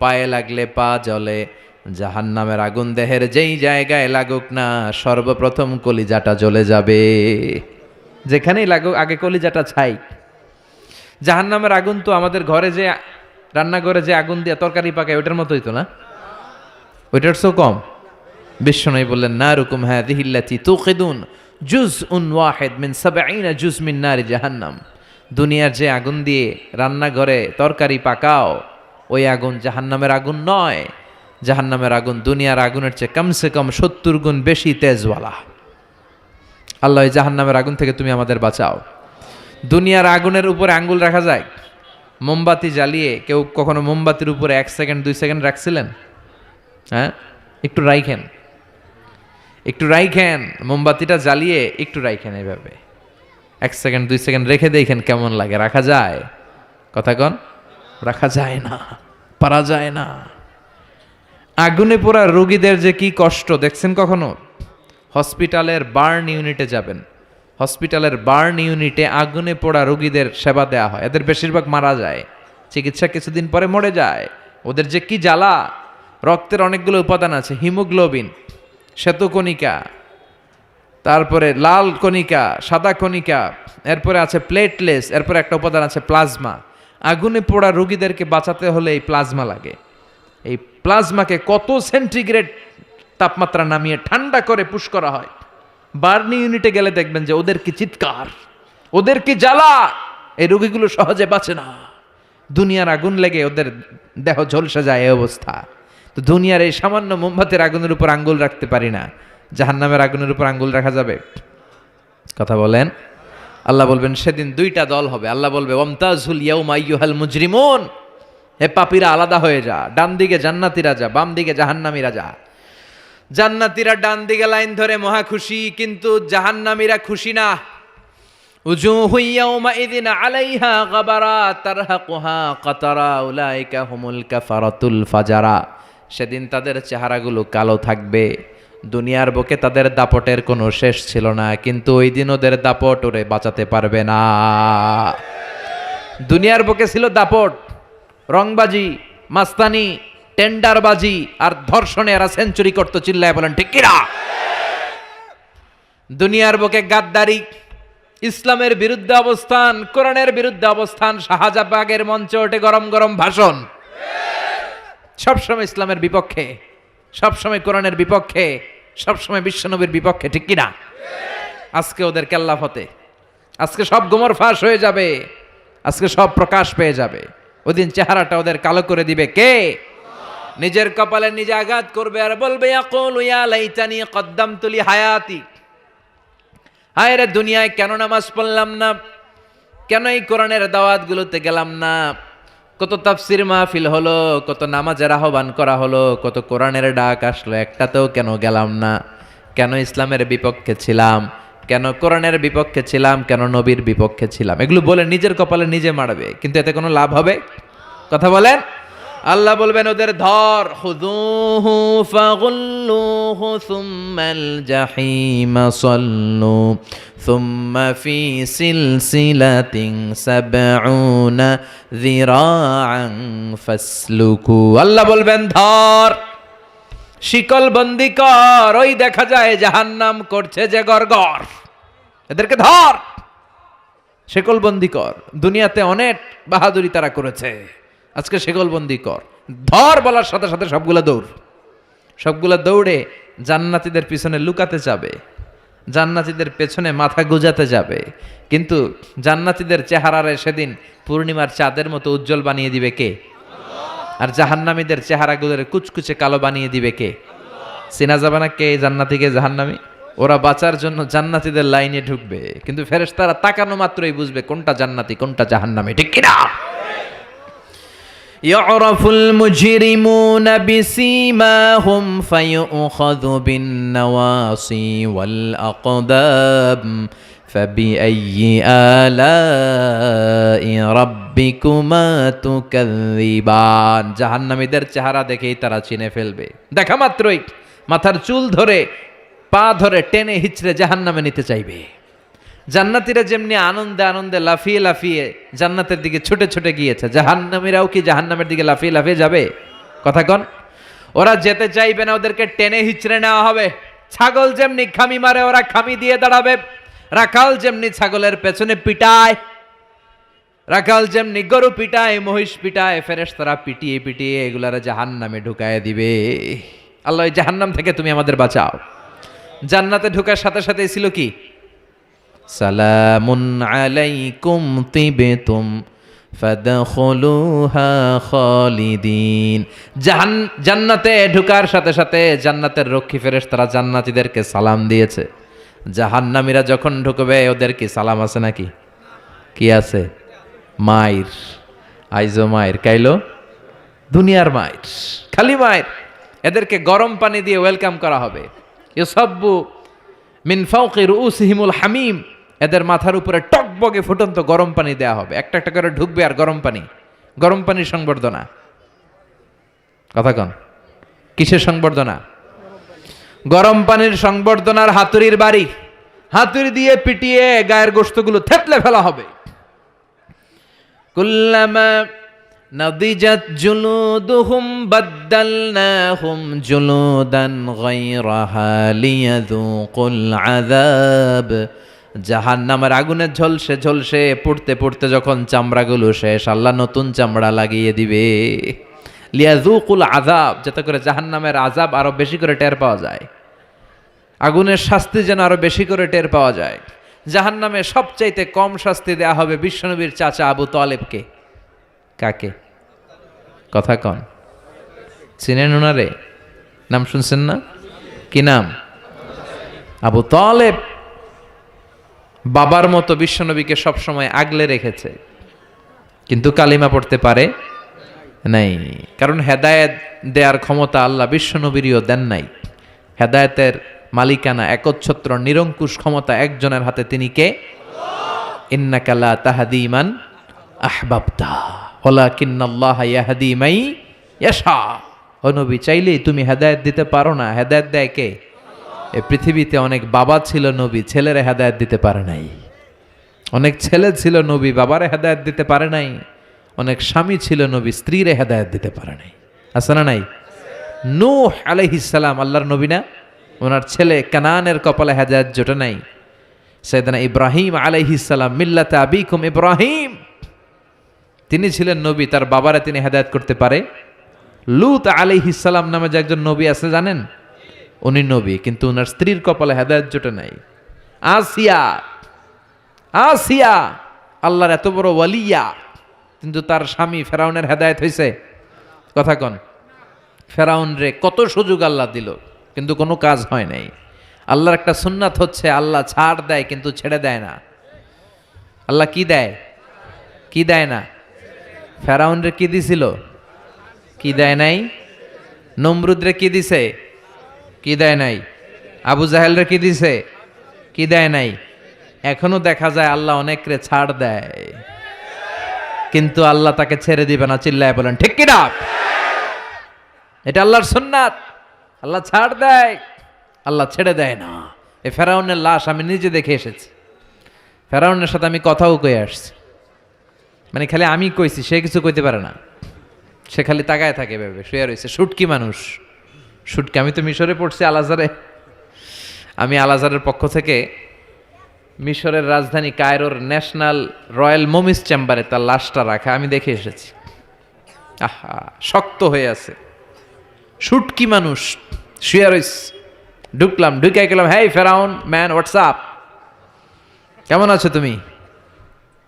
পায়ে লাগলে পা জ্বলে। জাহান্নামের আগুন দেহের যেই জায়গায় লাগুক না, সর্বপ্রথম কলিজাটা জ্বলে যাবে। যেখানেই লাগুক আগে কলিজাটা ছাই। জাহান্নামের আগুন তো আমাদের ঘরে যে রান্নাঘরে যে আগুন দিয়ে তরকারি পাকায় ওইটার মতোই তো না, ওইটার সো কম। বিশ্বনবী বললেন, নারুকুম হাযিহিল্লাতী তুকিদুন জুজউন ওয়াহিদ মিন ৭০ জুজ মিন নারি জাহান্নাম। দুনিয়ার যে আগুন দিয়ে রান্নাঘরে তরকারি পাকাও, ওই আগুন জাহান্নামের আগুন নয়। জাহান্নামের আগুন দুনিয়ার আগুনের চেয়ে কমসে কম ৭০ গুণ বেশি তেজওয়ালা। আল্লাহ, এই জাহান্নামের আগুন থেকে তুমি আমাদের বাঁচাও। দুনিয়ার আগুনের উপরে আঙ্গুল রাখা যায়? মোমবাতি জ্বালিয়ে কেউ কখনো মোমবাতির উপরে 1 সেকেন্ড 2 সেকেন্ড রাখছিলেন? হ্যাঁ, একটু রাইখেন, একটু রাইখেন, মোমবাতিটা জ্বালিয়ে একটু রাইখেন, এইভাবে 1 সেকেন্ড 2 সেকেন্ড রেখে দেখেন কেমন লাগে। রাখা যায়? কথা কন। রাখা যায় না, পারা যায় না। আগুনে পোড়া রোগীদের যে কি কষ্ট দেখছেন কখনো? হসপিটালের বার্ন ইউনিটে যাবেন, হসপিটালের বার্ন ইউনিটে আগুনে পোড়া রোগীদের সেবা দেওয়া হয়। এদের বেশিরভাগ মারা যায়, চিকিৎসা কিছুদিন পরে মরে যায়। ওদের যে কি জ্বালা! রক্তের অনেকগুলো উপাদান আছে, হিমোগ্লোবিন, শ্বেতকণিকা, তারপরে লাল কণিকা, সাদা কণিকা, এরপরে আছে প্লেটলেস, এরপরে একটা উপাদান আছে প্লাজমা। আগুনে পোড়া রোগীদেরকে বাঁচাতে হলে এই প্লাজমা লাগে। এই প্লাজমাকে কত সেন্টিগ্রেড তাপমাত্রা নামিয়ে ঠান্ডা করে পুশ করা হয়। বার্নি ইউনিটে গেলে দেখবেন যে ওদের কি চিৎকার, ওদের কি জ্বালা! এই রোগীগুলো সহজে বাঁচে না। দুনিয়ার আগুন লেগে ওদের দেহ ঝলসে যায়, এই অবস্থা। তো দুনিয়ার এই সামান্য মোমবাতির আগুনের উপর আঙ্গুল রাখতে পারি না, জাহান্নামের আগুনের উপর আঙ্গুল রাখা যাবে? কথা বলেন। আল্লাহ বলবেন সেদিন 2টা দল হবে। আল্লাহ বলবে, ওয়ামতাজুল ইয়াউমা আইয়ুহাল মুজরিমুন, হে পাপীরা আলাদা হয়ে যা। ডান দিকে জান্নাতীরা যা, বাম দিকে জাহান্নামীরা যা। জান্নাতীরা ডান দিকে লাইন ধরে মহা খুশি, কিন্তু জাহান্নামীরা খুশি না। উজুহু ইয়াউমাইযিন আলাইহা গাবারা তারহাকুহা কাতারা উলাইকা হুমুল কাফারাতুল ফাজারা। সেদিন তাদের চেহারাগুলো কালো থাকবে। দুনিয়ার বুকে তাদের দাপটের কোনো শেষ ছিল না, কিন্তু ওই দিন ওদের দাপট ওরে বাঁচাতে পারবে না। দুনিয়ার বুকে ছিল দাপট, রংবাজি, মাস্তানি, টেন্ডারবাজি আর ধর্ষণে এরা সেঞ্চুরি করতো। চিল্লায় বলেন ঠিক কিনা? দুনিয়ার বুকে গাদ্দারি, ইসলামের বিরুদ্ধে অবস্থান, কোরআনের বিরুদ্ধে অবস্থান, শাহজাবাগের মঞ্চে ওঠে গরম গরম ভাষণ। সবসময় ইসলামের বিপক্ষে, সবসময় কোরআনের বিপক্ষে, সবসময় বিশ্বনবীর বিপক্ষে, ঠিক কিনা? আজকে ওদের কেল্লা ফতে, আজকে সব গোমর ফাঁস হয়ে যাবে, আজকে সব প্রকাশ পেয়ে যাবে। ওদিন চেহারাটা ওদের কালো করে দিবে কে? নিজের কপালে নিজে আঘাত করবে আর বলবে ইয়াকুলু ইয়া লাইতানি কদ্দামতু লি হায়াতি, হায় রে দুনিয়ায় কেন নামাজ পড়লাম না, কেন এই কোরআনের দাওয়াতগুলোতে গেলাম না, কত তাফসির মাহফিল হলো, কত নামাজের আহ্বান করা হলো, কত কোরআনের ডাক আসলো, একটাতেও কেন গেলাম না, কেন ইসলামের বিপক্ষে ছিলাম, কেন কোরআনের বিপক্ষে ছিলাম, কেন নবীর বিপক্ষে ছিলাম, এগুলো বলে নিজের কপালে নিজে মারবে, কিন্তু এতে কোনো লাভ হবে? কথা বলেন। আল্লাহ বলবেন ওদের ধর, খুযূহু ফাগুল্লুহু সুম্মাল জাহিমা সাল্লু সুম্মা ফি সিলসিলাতিন সাবউনা যিরাআন ফাসলুকু। আল্লাহ বলবেন ধর, শিকল বন্দি কর, ওই দেখা যায় জাহান্নাম করছে যে গড়গড়, এদেরকে ধর, শিকল বন্দি কর। দুনিয়াতে অনেক বাহাদুরি তারা করেছে, আজকে শিকলবন্দি কর। ধর বলার সাথে সাথে সবগুলা দৌড়ে জান্নাতীদের পিছনে লুকাতে যাবে, জান্নাতীদের পেছনে মাথা গুজাতে যাবে, কিন্তু জান্নাতীদের চেহারারে সেদিন পূর্ণিমার চাঁদের মতো উজ্জ্বল বানিয়ে দিবে কে? আর জাহান্নামীদের চেহারাগুলোর কুচকুচে কালো বানিয়ে দিবে কে? চেনা যাবে না কে জান্নাতীকে জাহান্নামী? ওরা বাঁচার জন্য জান্নাতীদের লাইনে ঢুকবে, কিন্তু ফেরেশতারা তাকানো মাত্রই বুঝবে কোনটা জান্নাতি কোনটা জাহান্নামী, ঠিক কিনা? يعرف المجرمون بسيماهم فيؤخذ بالنواصي والأقدام فبأي آلاء ربكما تكذبان। জাহান্নামীদের চেহারা দেখেই তারা চিনে ফেলবে, দেখা মাত্রই মাথার চুল ধরে পা ধরে টেনে হিচড়ে জাহান্নামে নিতে চাইবে। জান্নাতীরা যেমনি আনন্দে আনন্দে লাফিয়ে লাফিয়ে জান্নাতের দিকে ছুটে ছুটে গিয়েছে, জাহান্নামীরাও কি জাহান্নামের দিকে লাফিয়ে লাফিয়ে যাবে? কথা কন। ওরা যেতে চাইবে না, ওদেরকে টেনে হিচড়ে নেওয়া হবে। ছাগল যেমনি খামি মারে ওরা খামি দিয়ে দাঁড়াবে, রাখাল যেমনি ছাগলের পেছনে পিটায়, রাখাল যেমনি গরু পিটায়, মহিষ পিটায়, ফেরেশতারা পিটিয়ে পিটিয়ে এগুলারা জাহান্নামে ঢুকায় দিবে। আল্লাহ এই জাহান্নাম থেকে তুমি আমাদের বাঁচাও। জান্নাতে ঢোকার সাথে সাথে ছিল কি? সালামুন আলাইকুম তিবতুম ফাদখুলুহা খালিদিন। জান্নাতে ঢোকার সাথে সাথে জান্নাতের রক্ষী ফেরেশতারা জান্নাতীদেরকে সালাম দিয়েছে। জাহান্নামীরা যখন ঢুকবে ওদের কি সালাম আছে নাকি? কি আছে? মাইর, আইজো মাইর, কাইলো দুনিয়ার মাইর, খালি মাইর। এদেরকে গরম পানি দিয়ে ওয়েলকাম করা হবে। ইউসাব্বু মিন ফাওকি রুউসিহিমুল হামিম, এদের মাথার উপরে টকবগে ফুটন্ত গরম পানি দেয়া হবে। একটা একটা করে ঢুকবে আর গরম পানির সংবর্ধনা। কথা কন, কিসের সংবর্ধনা? গরম পানির সংবর্ধনার হাতুড়ির বাড়ি, হাতুড়ি দিয়ে পিটিয়ে গায়ের গোশতগুলো থেতলে ফেলা হবে। কুল্লামা নাদিজাত জুলুদুহুম বাদদালনাহুম জুলুদান গায়রাহা লিয়াযুকুল আযাব। জাহান্নামের আগুনে ঝলসে ঝলসে পুড়তে পুড়তে যখন চামড়াগুলো শেষ, আল্লাহ নতুন চামড়া লাগিয়ে দিবে। লিয়াযুকুল আযাব, যাতে করে জাহান্নামের আযাব আরো বেশি করে টের পাওয়া যায়, আগুনের শাস্তি যেন আরো বেশি করে টের পাওয়া যায়। জাহান্নামে সবচাইতে কম শাস্তি দেয়া হবে বিশ্বনবীর চাচা আবু তালেবকে। কাকে? কথা কন, চিনেন ওনারে? নাম শুনছেন না? কি নাম? আবু তালেব। বাবার মতো বিশ্বনবীকে সবসময় আগলে রেখেছে, কিন্তু কালিমা পড়তে পারে নাই, কারণ হেদায়েত দেওয়ার ক্ষমতা আল্লাহ বিশ্বনবীরও দেন নাই। হেদায়েতের মালিকানা, একচ্ছত্র নিরঙ্কুশ ক্ষমতা একজনের হাতে, তিনি কে? ইন্নাকা লা তাহদি মান আহবাবতা ওয়ালাকিন্নাল্লাহা ইয়াহদি মান ইয়াশা। ও নবী, চাইলেই তুমি হেদায়েত দিতে পারো না, হেদায়েত দেয় কে? এই পৃথিবীতে অনেক বাবা ছিল নবী, ছেলেরা হেদায়েত দিতে পারে নাই। অনেক ছেলে ছিল নবী, বাবারে হেদায়েত দিতে পারে নাই। অনেক স্বামী ছিল নবী, স্ত্রীরে হেদায়েত দিতে পারে নাই। আছে না নাই? নূহ আলাইহিস সালাম আল্লাহর নবী না? ওনার ছেলে কানানের কপালে হেদায়েত জোটে নাই। সাইয়েদনা ইব্রাহিম আলাইহিস সালাম, মিল্লাতে আবিকুম ইব্রাহিম, তিনি ছিলেন নবী, তার বাবারে তিনি হেদায়েত করতে পারে লূত আলাইহিস সালাম নামে যে একজন নবী আছে জানেন, উনি নবী, কিন্তু ওনার স্ত্রীর কপালে হেদায়েত জোটে নাই। আসিয়া, আসিয়া আল্লাহর এত বড় ওয়ালিয়া, কিন্তু তার স্বামী ফেরাউনের হেদায়েত হয়েছে? কথা কন। ফেরাউন রে কত সুযোগ আল্লাহ দিল, কিন্তু কোনো কাজ হয় নাই। আল্লাহর একটা সুন্নাত হচ্ছে আল্লাহ ছাড় দেয় কিন্তু ছেড়ে দেয় না। আল্লাহ কি দেয়? কি দেয় না? ফেরাউন রে কি দিছিল? কি দেয় নাই? নমরুদ রে কি দিছে? কি দেয় নাই? আবু জাহেল রে কি দিছে? কি দেয় নাই? এখনো দেখা যায় আল্লাহ অনেক রে ছাড় দেয়, কিন্তু আল্লাহ তাকে ছেড়ে দিবে না। চিল্লায় বলেন ঠিক কি না? এটা আল্লাহর সুন্নাত। আল্লাহ ছাড় দেয়, আল্লাহ ছেড়ে দেয় না। এই ফেরাউনের লাশ আমি নিজে দেখে এসেছি। ফেরাউনের সাথে আমি কথাও কয়ে আসছি, মানে খালি আমি কইছি, সে কিছু কইতে পারে না। সে খালি তাকায় থাকে, ভেবে শুয়ে রয়েছে। শুটকি মানুষ, শুটকি। আমি তো মিশরে পড়ছি, আল আজহারে। আমি আল আজহারের পক্ষ থেকে মিশরের রাজধানী কায়রোর ন্যাশনাল রয়্যাল মমিস চেম্বারে তার লাশটা রাখা আমি দেখে এসেছি। আহা, শক্ত হয়ে আছে, শুটকি মানুষ শুয়ে রয়েছে। ঢুকলাম, ঢুকে গেলাম, হেই ফেরাউন ম্যান, হোয়াটসঅ্যাপ, কেমন আছো তুমি?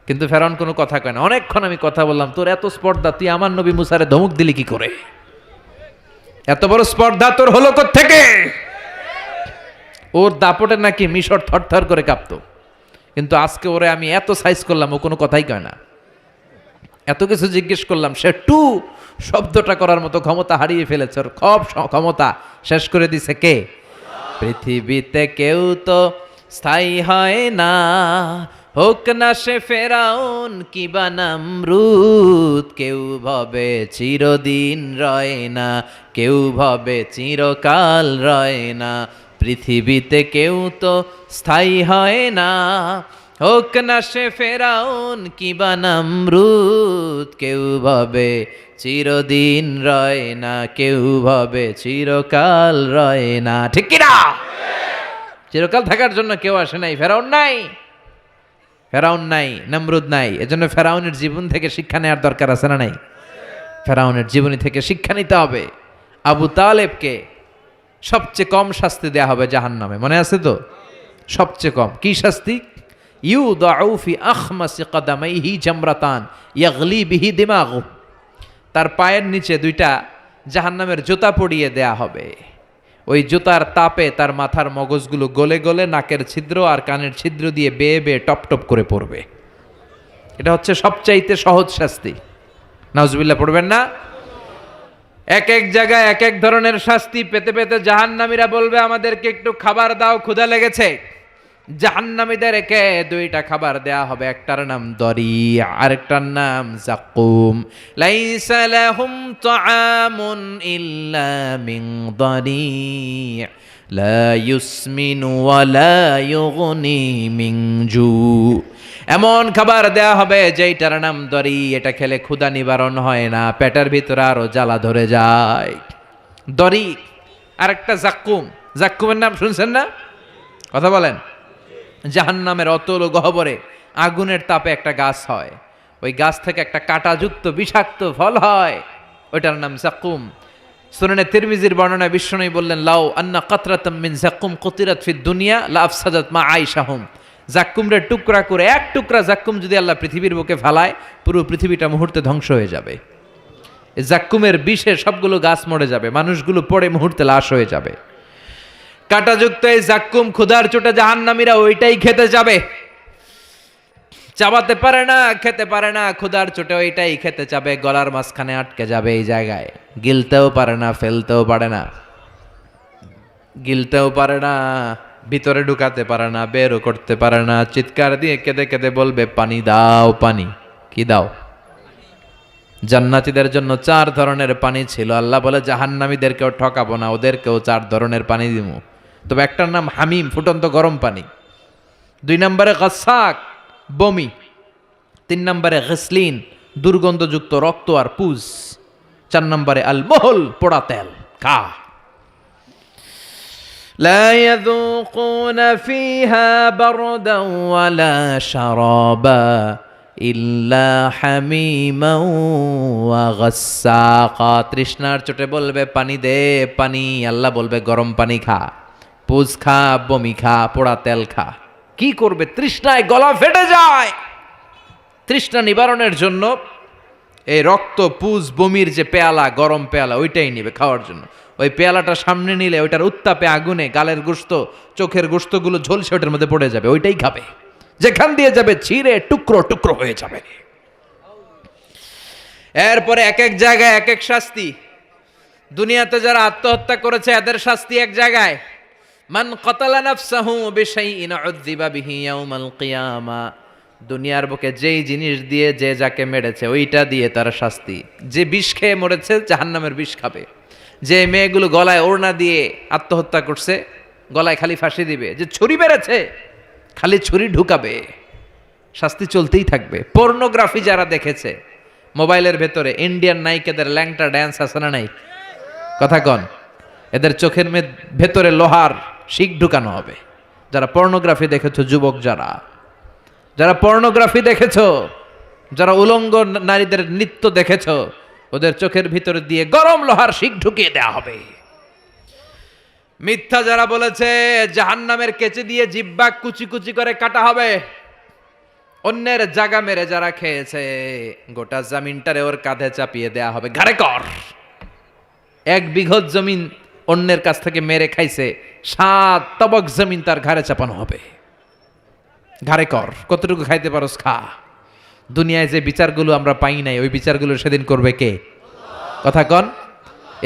কিন্তু ফেরাউন কোনো কথা কয় না। অনেকক্ষণ আমি কথা বললাম, তোর এত স্পর্ধা, তুই আমার নবী মুসারে ধমক দিলি কি করে? এত বড় স্পর্ধা তোর হলো কোত্থেকে? ওর দাপটে নাকি মিশর থরথর করে কাঁপতো, কিন্তু আজকে ওরে আমি এত সাইজ করলাম, ও কোনো কথাই কয় না। এত কিছু জিজ্ঞেস করলাম, সে টু শব্দটা করার মতো ক্ষমতা হারিয়ে ফেলেছে। ওর ক্ষমতা শেষ করে দিছে কে? পৃথিবীতে কেউ তো স্থায়ী হয় না, হোক না সে ফেরাউন কিবা নমরুদ। কেউ ভাবে চিরদিন রয় না, কেউ ভাবে চিরকাল রয় না। পৃথিবীতে কেউ তো স্থায়ী হয় না, হোক না সে ফেরাউন কিবা নমরুদ। কেউ ভাবে চিরদিন রয় না, কেউ ভাবে চিরকাল রয় না। ঠিক কি না? চিরকাল থাকার জন্য কেউ আসে নাই। ফেরাউন নাই, ফেরাউন নাই, নমরুদ নাই। এজন্য ফেরাউনের জীবন থেকে শিক্ষা নেওয়ার দরকার আছে না নাই? ফেরাউনের জীবনী থেকে শিক্ষা নিতে হবে। আবু তালেবকে সবচেয়ে কম শাস্তি দেয়া হবে জাহান্নামে, মনে আছে তো? সবচেয়ে কম কি শাস্তি? ইউদাউ ফি আখমাসি কদামাইহি জামরাতান ইয়াগলি বিহি দিমাগু। তার পায়ের নিচে দুইটা জাহান্নামের জুতা পরিয়ে দেয়া হবে। ওই জুতার তাপে তার মাথার মগজগুলো গলে গলে নাকের ছিদ্র আর কানের ছিদ্র দিয়ে বেয়ে বেয়ে টপ টপ করে পড়বে। এটা হচ্ছে সবচাইতে সহজ শাস্তি। নাউজুবিল্লাহ পড়বেন না? এক এক জায়গায় এক এক ধরনের শাস্তি পেতে পেতে জাহান্নামীরা বলবে, আমাদেরকে একটু খাবার দাও, ক্ষুধা লেগেছে। জাহান্নামীদেরকে দুইটা খাবার দেয়া হবে, একটার নাম দরি, আরেকটার নাম জাকুম। লাইসা লাহুম তাআমুন ইল্লা মিন দরি লা ইউসমিনু ওয়া লা ইউগনি মিন জু। এমন খাবার দেয়া হবে যেটার নাম দরি, এটা খেলে ক্ষুধা নিবারণ হয় না, পেটের ভিতরে আরো জ্বালা ধরে যায়। দরি। আরেকটা জাকুম। জাকুমের নাম শুনছেন না? কথা বলেন। জাহান্নামের অতল গহ্বরে আগুনের তাপে একটা গাছ হয়, ওই গাছ থেকে একটা কাঁটাযুক্ত বিষাক্ত ফল হয়, ওইটার নাম জাকুম। সুনানে তিরমিজির বর্ণনায় বিশ্বনবী বললেন, লাউ আন্না কাতরাতাম মিন জাকুম কুতিরাত ফিদ দুনিয়া লা আফসাদাত মা আইশাহুম। জাকুমরে টুকরা করে, এক টুকরা জাকুম যদি আল্লাহ পৃথিবীর বুকে ফেলায়, পুরো পৃথিবীটা মুহূর্তে ধ্বংস হয়ে যাবে। এই জাকুমের বিষে সবগুলো গাছ মরে যাবে, মানুষগুলো পড়ে মুহূর্তে লাশ হয়ে যাবে। কাঁটাযুক্ত এই জাক্কুম ক্ষুধার চোটে জাহান্নামীরা ওইটাই খেতে যাবে। চাবাতে পারে না, খেতে পারে না, ক্ষুধার চোটে ওইটাই খেতে যাবে, গলার মাঝখানে আটকে যাবে এই জায়গায়। গিলতেও পারে না, ফেলতেও পারে না, গিলতেও পারে না, ভিতরে ঢুকাতে পারে না, বেরও করতে পারে না। চিৎকার দিয়ে কেঁদে কেঁদে বলবে, পানি দাও, পানি। কি দাও? জান্নাতীদের জন্য 4 ধরনের পানি ছিল। আল্লাহ বলে জাহান্নামীদেরকেও ঠকাবো না, ওদেরকেও 4 ধরনের পানি দিমু। তবে একটার নাম হামিম, ফুটন্ত গরম পানি। 2 নম্বরে গাসাক, বমি। 3 নম্বরে গসলিন, দুর্গন্ধযুক্ত রক্ত আর পুজ। 4 নম্বরে আল মহল, পোড়া তেল। খা। لا يذوقون فيها بردا ولا شرابا ইল্লা হামিমাও ওয়া গাসসাকা। তৃষ্ণার চোটে বলবে পানি দে পানি, আল্লাহ বলবে গরম পানি খা, পুজ খা, বমি খা, পোড়া তেল খা। কি করবে? তৃষ্ণায় গলা ফেটে যায়। তৃষ্ণা নিবারণের জন্য এই রক্ত, পুজ, বমির যে পেয়ালা, গরম পেয়ালা, ওইটাই নিবে খাওয়ার জন্য। ওই পেয়ালাটা সামনে নিলে ওইটার উত্তাপে আগুনে গালের গোশত, চোখের গোশতগুলো ঝলসে ওটার মধ্যে পড়ে যাবে, ওইটাই খাবে। যেখান দিয়ে যাবে ছিঁড়ে টুকরো টুকরো হয়ে যাবে। এরপরে এক এক জায়গায় এক এক শাস্তি। দুনিয়াতে যারা আত্মহত্যা করেছে এদের শাস্তি এক জায়গায়। মান কাতালা নাফসাহু বিশাইইন উযযিবা বিহি ইয়াউমাল কিয়ামা। দুনিয়ার বুকে যেই জিনিস দিয়ে যে যাকে মেরেছে ওইটা দিয়ে তার শাস্তি। যে বিষ খেয়ে মরেছে জাহান্নামের বিষ খাবে। যে মেয়েগুলো গলায় ওড়না দিয়ে আত্মহত্যা করছে গলায় খালি ফাঁসি দিবে। যে ছুরি মেরেছে খালি ছুরি ঢুকাবে। শাস্তি চলতেই থাকবে। পর্নোগ্রাফি যারা দেখেছে মোবাইলের ভেতরে, ইন্ডিয়ান নায়িকাদের ল্যাংটা ড্যান্স আছে না নাই? কথা কন। এদের চোখের ভেতরে লোহার শিক ঢুকানো হবে। যারা পর্নোগ্রাফি দেখেছো, যুবক যারা পর্নোগ্রাফি দেখেছো, যারা উলঙ্গ নারীদের নৃত্য দেখেছো, ওদের চোখের ভিতরে দিয়ে গরম লোহার শিক ঢুকিয়ে দেওয়া হবে। মিথ্যা যারা বলেছে জাহান্নামের কেচি দিয়ে জিহ্বা কুচি কুচি করে কাটা হবে। অন্যের জায়গা মেরে যারা খেয়েছে গোটা জমিনটারে ওর কাঁধে চাপিয়ে দেয়া হবে। ঘাড়ে কর। 1 বিঘত জমিন অন্যের কাছ থেকে মেরে খাইছে, 7 তবক জমিন তার ঘাড়ে চাপানো হবে। ঘাড়ে কর, কতটুকু খাইতে পারোস খা। দুনিয়ায় যে বিচারগুলো আমরা পাই নাই ওই বিচারগুলো সেদিন করবে কে? কথা কন।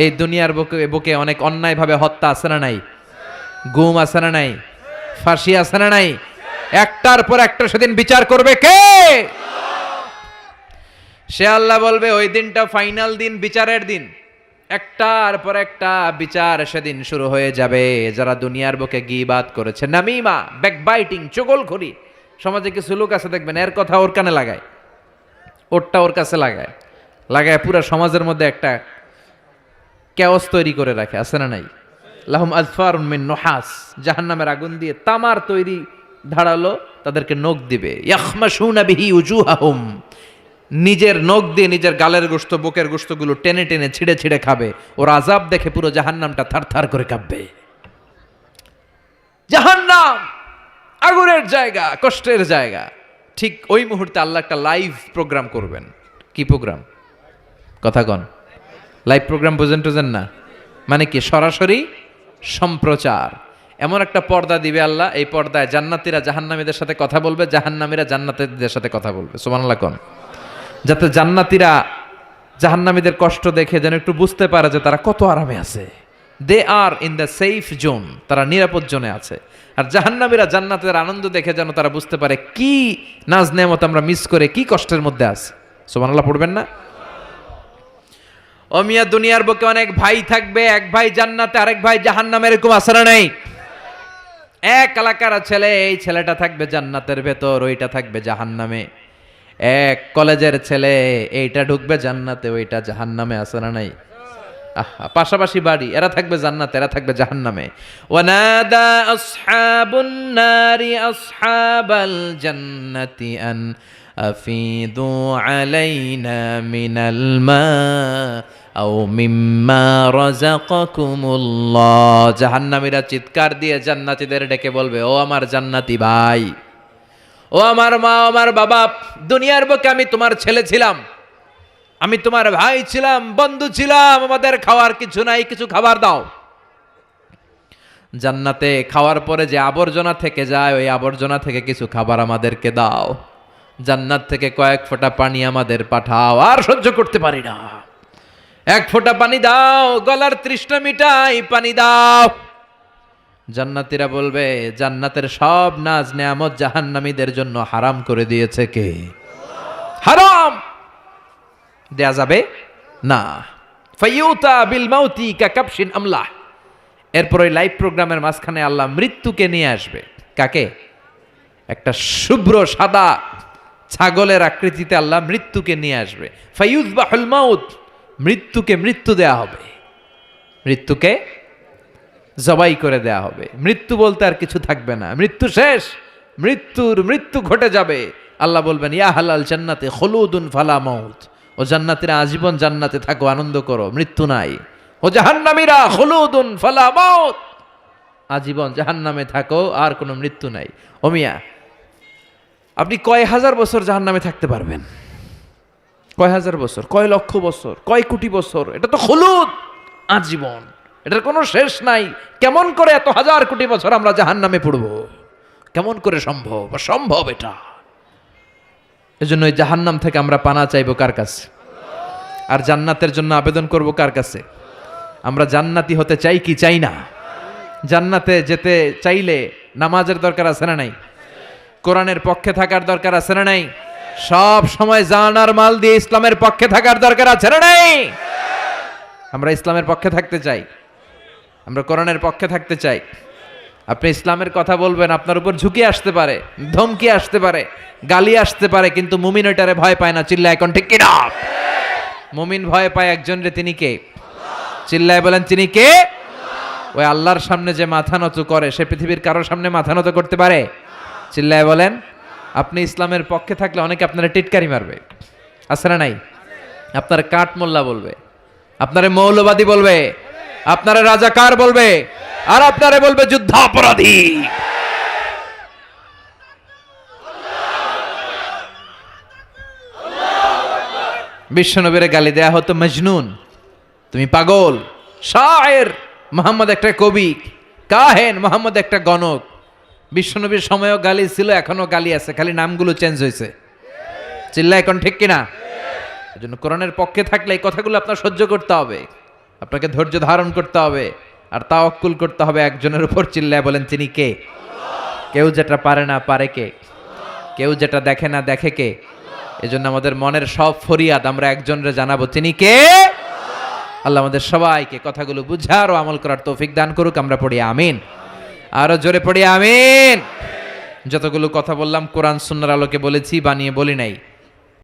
এই দুনিয়ার বুকে অনেক অন্যায়ভাবে হত্যা আছে না নাই? গুম আছে না নাই? ফাঁসি আছে না নাই? একটার পর একটা সেদিন বিচার করবে কে? সে আল্লাহ বলবে ওই দিনটা ফাইনাল দিন, বিচারের দিন। একটার পর একটা বিচার সেদিন শুরু হয়ে যাবে। যারা দুনিয়ার বুকে গীবাত করেছে, নামিমা, ব্যাকবাইটিং, চগলখড়ি। সমাজে কিছু লোক আছে দেখবেন এর কথা ওর কানে লাগায়, ওরটা ওর কাছে লাগায় পুরো সমাজের মধ্যে একটা কেওস তৈরি করে রাখে, আছে না নাই? লাহুম আযফারুন মিন নুহাস। জাহান্নামের আগুন দিয়ে তামার তৈরি ধারালো তাদেরকে নখ দিবে। ইয়াখমাশুনা বিহি উজুহাহুম। নিজের নখ দিয়ে নিজের গালের গোশত, বুকের গোশতগুলো টেনে টেনে ছিঁড়ে ছিঁড়ে খাবে। ওর আযাব দেখে পুরো জাহান্নামটা থারথার করে কাঁপবে। জাহান্নাম আগুনের জায়গা, কষ্টের জায়গা। ঠিক ওই মুহূর্তে আল্লাহ একটা লাইভ প্রোগ্রাম করবেন। কি প্রোগ্রাম? কথা কন। লাইভ প্রোগ্রাম বুঝেন না? মানে কি? সরাসরি সম্প্রচার। এমন একটা পর্দা দিবে আল্লাহ, এই পর্দায় জান্নাতীরা জাহান্নামীদের সাথে কথা বলবে, জাহান্নামীরা জান্নাতীদের সাথে কথা বলবে। সুবহানাল্লাহ কোন। যাতে জান্নাতীরা জাহান্নামীদের কষ্ট দেখে যেন একটু বুঝতে পারে যে তারা কত আরামে আছে। দে আর ইন দ্য সেফ জোন, তারা নিরাপদ জোনে আছে। আর জাহান্নামীরা জান্নাতের আনন্দ দেখে যেন তারা বুঝতে পারে কি নাজ নেয়ামত আমরা মিস করে কি কষ্টের মধ্যে আছে। সুবহানাল্লাহ পড়বেন না? ও মিয়া, দুনিয়ার বুকে অনেক ভাই থাকবে, এক ভাই জান্নাতে আরেক ভাই জাহান্নামে, এরকম আছে না নাই? এক এলাকার ছেলে, এই ছেলেটা থাকবে জান্নাতের ভেতর, ওইটা থাকবে জাহান্নামে। এক কলেজের ছেলে, এইটা ঢুকবে জান্নাতে, ওইটা জাহান্নামে, আছে না নাই? পাশাপাশি বাড়ি, এরা থাকবে জান্নাতে, এরা থাকবে জাহান্নামে। ওয়ানাদা আসহাবুন নারি আসহাবাল জান্নাতি আন আফিদু আলাইনা মিনাল মা আও মিম্মা রাযাকাকুমুল্লাহ। জাহান্নামীরা চিৎকার দিয়ে জান্নাতীদের ডেকে বলবে, ও আমার জান্নাতি ভাই, ও আমার মা, আমার বাবা, দুনিয়ার বুকে আমি তোমার ছেলে ছিলাম, আমি তোমার ভাই ছিলাম, বন্ধু ছিলাম, আমাদের খাওয়ার কিছু নাই, কিছু খাবার দাও। জান্নাতে খাওয়ার পরে যে আবর্জনা থেকে যায় ওই আবর্জনা থেকে কিছু খাবার আমাদেরকে দাও। জান্নাত থেকে কয়েক ফোঁটা পানি আমাদের পাঠাও, আর সহ্য করতে পারি না। 1 ফোঁটা পানি দাও, গলার তৃষ্ণা মিটাই, পানি দাও। জান্নাতীরা বলবে, জান্নাতের সব নাজ নেয়ামত জাহান্নামীদের জন্য হারাম করে দিয়েছে কে? হারাম দেয়া যাবে না। ফাইয়ুতা বিল মাউতি কাকাবশিন আমলাহ। এরপর ওই লাইভ প্রোগ্রামের মাঝখানে আল্লাহ মৃত্যুকে নিয়ে আসবে। কাকে? একটা শুভ্র সাদা ছাগলের আকৃতিতে আল্লাহ মৃত্যুকে নিয়ে আসবে। ফাইয়ুযবাহুল মাউত, মৃত্যুকে মৃত্যু দেয়া হবে, মৃত্যুকে জবাই করে দেয়া হবে। মৃত্যু বলতে আর কিছু থাকবে না, মৃত্যু শেষ, মৃত্যু ঘটে যাবে। আল্লাহ বলবেন ইয়া হালাল জান্নাতে খুলুদুন ফালা মাউত, ও জান্নাতীরা আজীবন জান্নাতে থাকো, আনন্দ করো, মৃত্যু নাই। ও জাহান্নামীরা খুলুদুন ফালা মাউত, আজীবন জাহান্নামে থাকো, আর কোনো মৃত্যু নাই। ও মিয়া, আপনি কয় হাজার বছর জাহান্নামে থাকতে পারবেন? কয় হাজার বছর, কয় লক্ষ বছর, কয় কোটি বছর? এটা তো খুলুদ, আজীবন, এটার কোনো শেষ নাই। কেমন করে এত হাজার কোটি বছর আমরা জাহান্নামে পড়ব? কেমন করে সম্ভব? অসম্ভব এটা। এজন্য এই জাহান্নাম থেকে আমরা পানা চাইবো কার কাছে? আর জান্নাতের জন্য আবেদন করব কার কাছে? আমরা জান্নাতি হতে চাই কি চাই না? জান্নাতে যেতে চাইলে নামাজের দরকার আছে না নাই? কোরআনের পক্ষে থাকার দরকার আছে না নাই? সব সময় জান আর মাল দিয়ে ইসলামের পক্ষে থাকার দরকার আছে না নাই? আমরা ইসলামের পক্ষে থাকতে চাই, আমরা কোরআনের পক্ষে থাকতে চাই। আপনি ইসলামের কথা বলবেন, আপনার উপর ঝুঁকি আসতে পারে, ধমকি আসতে পারে, গালি আসতে পারে, কিন্তু মুমিন ওইটারে ভয় পায় না। চিল্লায় এখন ঠিক কিনা? মুমিন ভয় পায় একজন রে, তিনি কে? চিল্লায় বলেন তিনি কে? ওই আল্লাহর সামনে যে মাথা নত করে, সে পৃথিবীর কারোর সামনে মাথা নত করতে পারে? চিল্লায় বলেন। আপনি ইসলামের পক্ষে থাকলে অনেকে আপনারা টিটকারি মারবে, আছে না নাই? আপনারা কাঠ মোল্লা বলবে, আপনারা মৌলবাদী বলবে, আপনারা রাজাকার বলবে, আর আপনারা বলবে যুদ্ধাপরাধী। বিশ্বনবীরে গালি দেয়া হতো মজনুন, তুমি পাগল। শায়ের মোহাম্মদ একটা কবি, কাহেন মোহাম্মদ একটা গণক। বিশ্বনবীর সময়ও গালি ছিল, এখনো গালি আছে, খালি নামগুলো চেঞ্জ হয়েছে। চিল্লা এখন ঠিক কিনা? এজন্য কোরআনের পক্ষে থাকলে এই কথাগুলো আপনার সহ্য করতে হবে, আপনাকে ধৈর্য ধারণ করতে হবে, আর তাওয়াক্কুল করতে হবে একজনের উপর। চিল্লায় বলেন তিনি কে? কেউ যেটা পারে না পারে কে? কেউ যেটা দেখে না দেখে কে? এজন্য আমাদের মনের সব ফরিয়াদ আমরা একজনরে জানাবো, তিনি কে? আল্লাহ আমাদের সবাইকে কথাগুলো বুঝার ও আমল করার তৌফিক দান করুক। আমরা পড়ি আমিন, আরো জোরে পড়ি আমিন। যতগুলো কথা বললাম কোরআন সুন্নাহর আলোকে বলেছি, বানিয়ে বলি নাই।